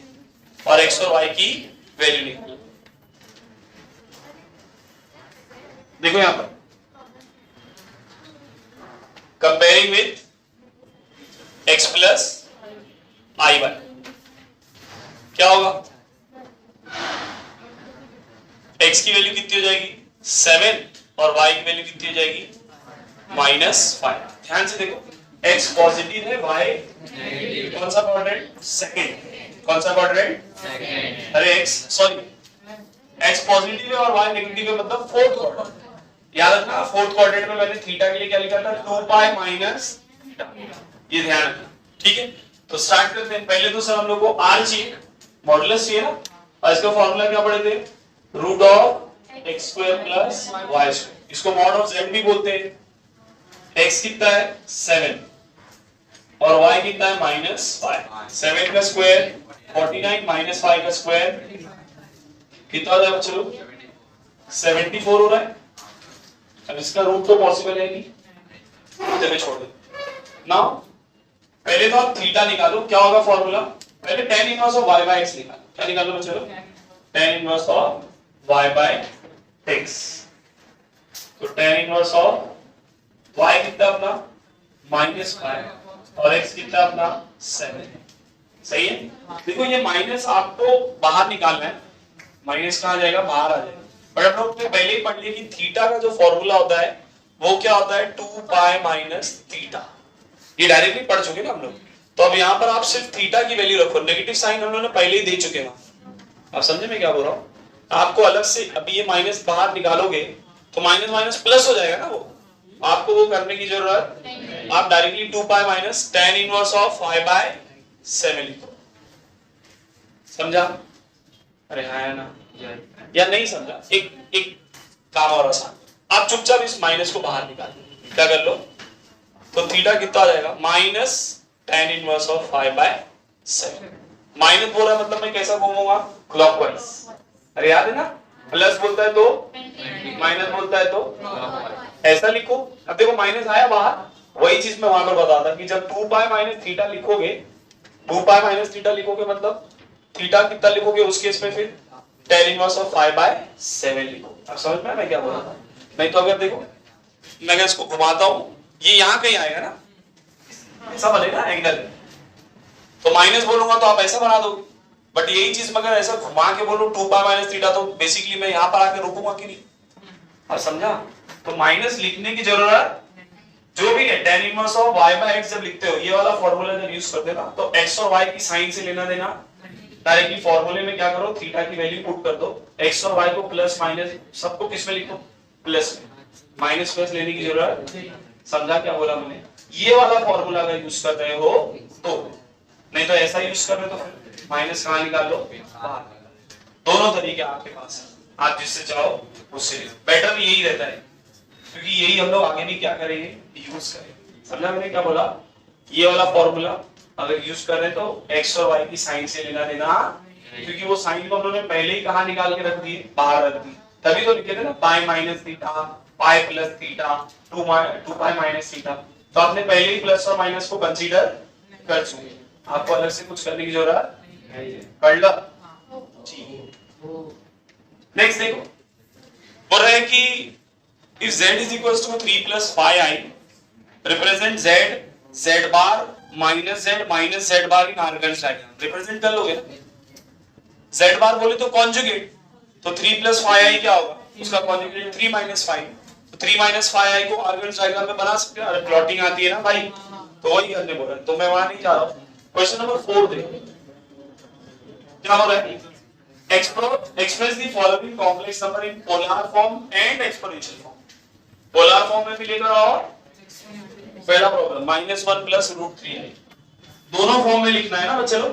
और x और y की वैल्यू निकालते हैं। देखो यहां पर comparing with x plus i y क्या होगा, x की वैल्यू कितनी हो जाएगी 7 और y की वैल्यू कितनी हो जाएगी -5। ध्यान से देखो, x पॉजिटिव है, y नेगेटिव। कौन सा क्वाड्रेंट, सेकंड। कौन सा क्वाड्रेंट, सेकंड। अरे x सॉरी x पॉजिटिव है और y नेगेटिव है, मतलब फोर्थ क्वाड्रेंट। याद रखना, फोर्थ क्वाड्रेंट में मैंने थीटा के लिए क्या लिखा था, 2 पाई माइनस थीटा, ये ध्यान रखना, ठीक है। तो स्टार्ट करते हैं। पहले तो सर हम लोग को r चाहिए, मॉडुलस चाहिए ना, और इसका फार्मूला क्या पढ़े थे, root of x square plus y square. इसको मॉड ऑफ z भी बोलते हैं। x कितना है 7 और y कितना है -5। 7 का स्क्वायर 49 -5 का स्क्वायर कितना हो जाएगा बच्चों, 74 हो रहा है। अब इसका रूट तो पॉसिबल है नहीं, चलिए छोड़ दो। नाउ पहले तो आप थीटा निकालो, क्या होगा फॉर्मूला, पहले tan inverse of y by x निकालो। क्या निकालो बच्चों, tan inverse of y by x। तो tan इनवर्स ऑफ y कितना अपना -5 और x कितना अपना 7, सही है। देखो ये माइनस आपको बाहर निकालना है, माइनस कहां जाएगा, बाहर आ जाएगा। बट हम लोग ने पहले ही पढ़ लिया कि थीटा का जो फॉर्मूला होता है वो क्या होता है, 2 पाई माइनस थीटा। ये डायरेक्टली पढ़ चुके ना हम लोग। तो अब यहाँ पर आप सिर्फ थीटा की वैल्यू रखो, नेगेटिव साइन हम लोगों ने पहले ही दे चुके हैं। आप समझे मैं क्या बोल रहा हूँ, आपको अलग से अभी ये माइनस बाहर निकालोगे तो माइनस माइनस प्लस हो जाएगा ना, वो आपको वो करने की जरूरत, आप directly 2 pi minus tan inverse of 5/7 लिखो। समझा, अरे हाँ ना, या नहीं समझा, एक काम और आसान, आप चुपचाप इस माइनस को बाहर निकाल दो। क्या कर लो, तो थीटा कितना आ जाएगा, -tan इनवर्स ऑफ 5/7। माइनस बोल रहा है मतलब मैं कैसा घूमूंगा, क्लॉकवाइज। अरे याद है ना, प्लस बोलता है तो माइनस बोलता है तो ऐसा लिखो। अब देखो माइनस आया बाहर, वही चीज मैं वहां पर बता था कि जब 2 पाई माइनस थीटा लिखोगे, 2 पाई माइनस थीटा लिखोगे मतलब थीटा कितना लिखोगे उस केस में फिर tan इनवर्स ऑफ 5/7 लिखो। अब समझ में मैं क्या बोल रहा था। नहीं तो अगर देखो मैं अगर इसको घुमाता हूं, ये यहां कहीं आएगा ना, ऐसा बनेगा एंगल, तो माइनस बोलूंगा तो आप ऐसा बना दोगे। बट यही चीज मैं अगर ऐसा घुमा के बोलूं 2 पाई माइनस थीटा, तो बेसिकली मैं यहां पर आके रुकूंगा कि नहीं, आप समझा। तो माइनस लिखने की जरूरत जो भी है, tan इनवर्स ऑफ y/x जब लिखते हो, ये वाला फॉर्मूला जब यूज करते ना, तो x और y की साइन से लेना देना, डायरेक्टली फॉर्मूले में क्या करो, थीटा की वैल्यू पुट कर दो, x और y को प्लस माइनस सबको किस में लिखो, प्लस में। माइनस प्लस लेने की जरूरत, समझा क्या बोला मैंने। ये वाला फॉर्मूला अगर यूज कर रहे हो तो, नहीं तो ऐसा यूज कर रहे हो तो फिर माइनस कहां निकाल लो, बाहर। दोनों तरीके आपके पास है, आप जिससे चाहो उससे बेटर यही रहता है, क्योंकि यही हम लोग आगे भी क्या करेंगे, यूज करेंगे। समझा मैंने क्या बोला, ये वाला फॉर्मूला अगर यूज कर रहे तो x और y की साइन से लेना देना, क्योंकि वो साइन को हम लोगों ने पहले ही कहां निकाल के रख दी, बाहर रख दी। तभी तो लिखे थे ना पाई माइनस थीटा, पाई plus theta, 2 pi minus theta. तो आपने पहले ही प्लस और माइनस को कंसीडर कर चुके, आपको अलग से कुछ करने की जरूरत कर लो। नेक्स्ट देखो, बोल रहा है कि if z is equals to 3 plus 5i represent z z bar minus z bar in Argand diagram। Represent कर लोगे z bar बोले तो कॉन्जुगेट, तो 3 plus 5i क्या होगा, उसका कॉन्जुगेट 3 minus 5, तो 3 minus 5i को आर्गन डायग्राम में बना सकते हैं। अरे प्लॉटिंग आती है ना भाई, तो वही करने बोल रहा है, तो मैं वहां नहीं जा रहा हूं। क्वेश्चन नंबर 4 देखो क्या हो रहा है, express the following complex number in polar form and exponential form। Polar form में भी लेकर आओ, पहला प्रॉब्लम -1 प्लस √3i, दोनों फॉर्म में लिखना है ना बच्चे लोग।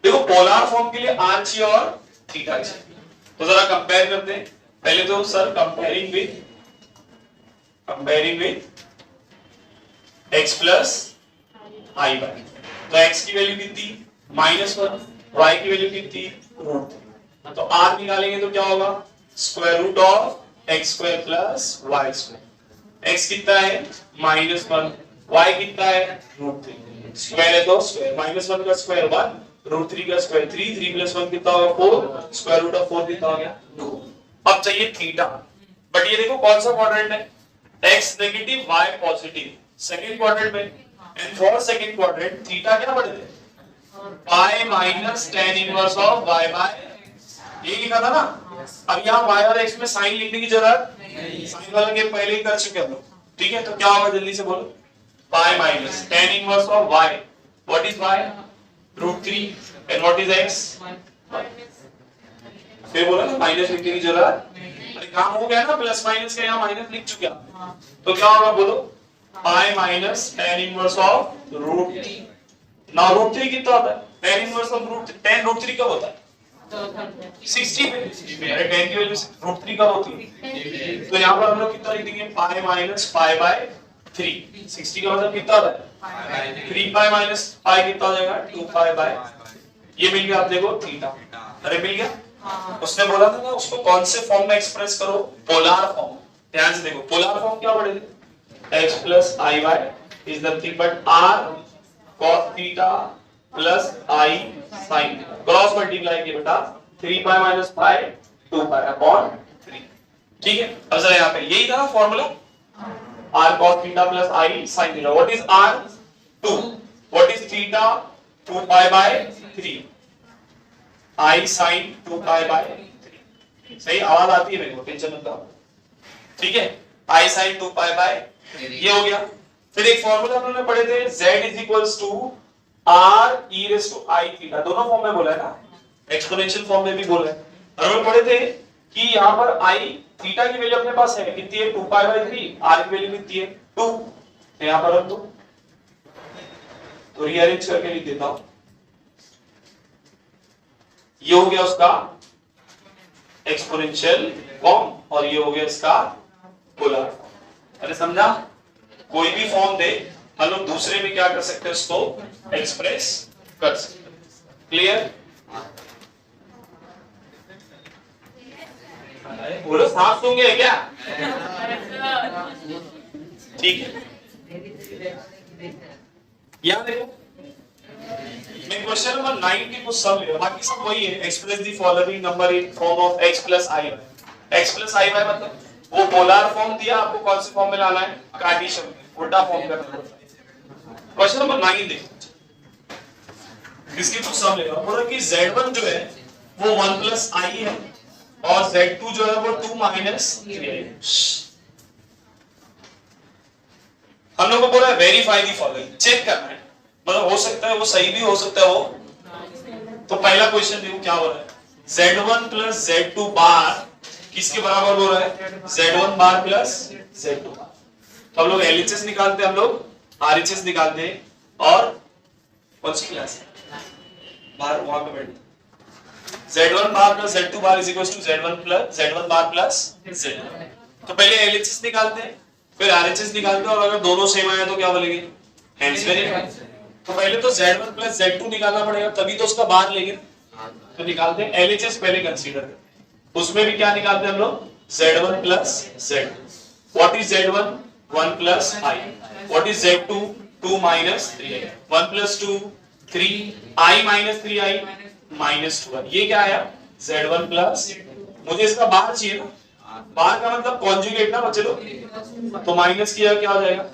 देखो पोलर फॉर्म के लिए r चाहिए और थीटा चाहिए, तो जरा कंपेयर करते हैं। पहले तो sir comparing with x plus i by, तो x की वैल्यू कितनी -1, y की वैल्यू कितनी √3, तो r निकालेंगे तो क्या होगा square root of x square plus y square. x कितना है -1, y कितना है √3, स्क्वायर है तो स्क्वायर, -1 का स्क्वायर 1, √3 का स्क्वायर 3, 3 + 1 कितना होगा 4, स्क्वायर रूट ऑफ 4 कितना हो गया 2। अब चाहिए थीटा, बट ये देखो कौन सा क्वाड्रेंट है, x negative y positive, second quadrant में, and for second quadrant theta क्या पढ़े थे, pi minus tan inverse of y by, ये लिखा था ना। अब यहाँ y और x में साइन लिखने की जरूरत नहीं, साइन वाला गेम पहले ही कर चुके हम लोग, ठीक है। तो क्या होगा जल्दी से बोलो, पाई minus tan inverse of y, what is y √3, and what is x, फिर बोला ना माइनस लिखने की जरूरत, अरे काम हो गया ना, प्लस माइनस का यहाँ माइनस लिख चुके हैं, तो क्या होगा बोलो पाई माइनस tan इनवर्स ऑफ √3। ना √3 कितना होता है, tan इनवर्स ऑफ √3, tan √3 कब होता है 60 में, अरे tan की वैल्यू √3 कब होती है, तो यहाँ पर हम लोग कितना लिख देंगे पाई माइनस पाई बाय 3, 60 का मतलब कितना होता है 3 पाई माइनस पाई कितना हो जाएगा 2 पाई बाय, ये मिल गया आप देखो थीटा, अरे मिल गया। उसने बोला था ना उसको कौन से फॉर्म में एक्सप्रेस करो, पोलर फॉर्म। ध्यान से देखो पोलर फॉर्म क्या पढ़े थे, x plus i y is nothing but r cos theta plus i sin theta, cross multiply किया बेटा 3 pi minus pi 2 pi upon 3, ठीक है। अब जरा यहाँ पे यही था ना formula, r cos theta plus i sin theta, what is r 2, what is theta 2 pi by 3, i sin 2 pi by 3, सही आवाज आती है मेरे को, टेंशन मत लो, ठीक है। i sin 2 पाई बाय, ये हो गया। फिर एक फॉर्मूला हम लोगों ने पढ़े थे z is equals to r e raise to i theta, दोनों फॉर्म में बोला है ना, एक्सपोनेंशियल फॉर्म में भी बोला है। और हम पढ़े थे कि यहाँ पर i थीटा की वैल्यू अपने पास है कितनी है 2 पाई बाय 3, r की वैल्यू कितनी है 2, तो यहाँ पर रख दो, तो रीअरेंज करके लिख देता हूं, ये हो गया उसका एक्सपोनेंशियल फॉर्म और ये हो गया इसका पोलर फॉर्म। अरे समझा, कोई भी फॉर्म दे हम लोग दूसरे में क्या कर सकते हैं उसको एक्सप्रेस कर सकते हैं, क्लियर। बोलो साफ सुनगे क्या, ठीक है। याद देखो मैं क्वेश्चन नंबर 9 की कुछ सम ले, बाकी सब वही है, express the following number in form of x plus i y, x plus i y मतलब वो पोलर फॉर्म दिया, आपको कौन से फॉर्म में लाना है, कार्टेशियन में, उल्टा फॉर्म करना है। क्वेश्चन नंबर 9 देखो, इसके कुछ सम लेगा, बोला कि z1 जो है वो 1 प्लस i है और z2 जो है वो 2 माइनस 3i है। हम लोग को बोला है वेरीफाई द फॉलोइंग, चेक करना है, मतलब हो सकता है वो सही भी हो सकता है वो। तो पहला क्वेश्चन देखो क्या हो रहा है, z1 प्लस z2 बार किसके बराबर हो रहा है, z1 बार प्लस z2 बार। तो हम लोग LHS निकालते हैं, हम लोग RHS निकालते हैं, और कौन सी क्लास है बार वहां पे बैठ, z1 bar plus z2 bar is equal to z1 bar plus z2। तो पहले LHS निकालते हैं फिर RHS निकालते हैं, और अगर दोनों सेम आए तो क्या बोलेंगे, हेंस वेरीफाई। तो पहले तो z1 प्लस z2 निकालना पड़ेगा, तभी तो उसका बार लेंगे, तो निकालते हैं। LHS पहले कंसीडर करते हैं, उसमें भी क्या निकालते हैं हम लोग, z1 plus z2, what is z1 1 plus i, what is Z2? 2 minus 3i, 1 plus 2 3i minus 3i minus 2i, ये क्या आया? Z1 plus, मुझे इसका बाहर चाहिए ना, बाहर का मतलब कॉन्जुगेट ना बच्चे लोग, तो माइनस किया क्या हो जाएगा?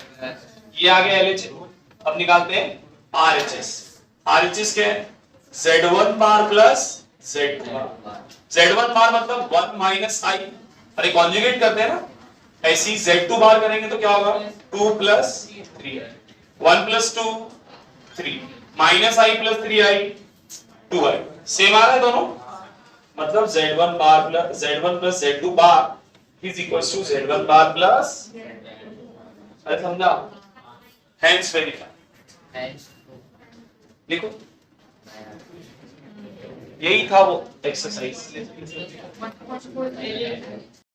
ये आ गया LHS। अब निकालते हैं RHS। RHS क्या है? Z1 बार प्लस Z2 बार। Z1 बार मतलब 1 minus i, अरे कॉन्जुगेट करते हैं ना, ऐसी Z2 बार करेंगे तो क्या होगा? 2 plus 3i, 1 plus 2 3 minus i plus 3i 2i, same आ रहा है दोनों, मतलब Z1 bar plus Z1 plus Z2 bar is equals to Z1 bar plus, अरे समझा? हेंस वेरीफाई, लिखो, यही था वो एक्सरसाइज।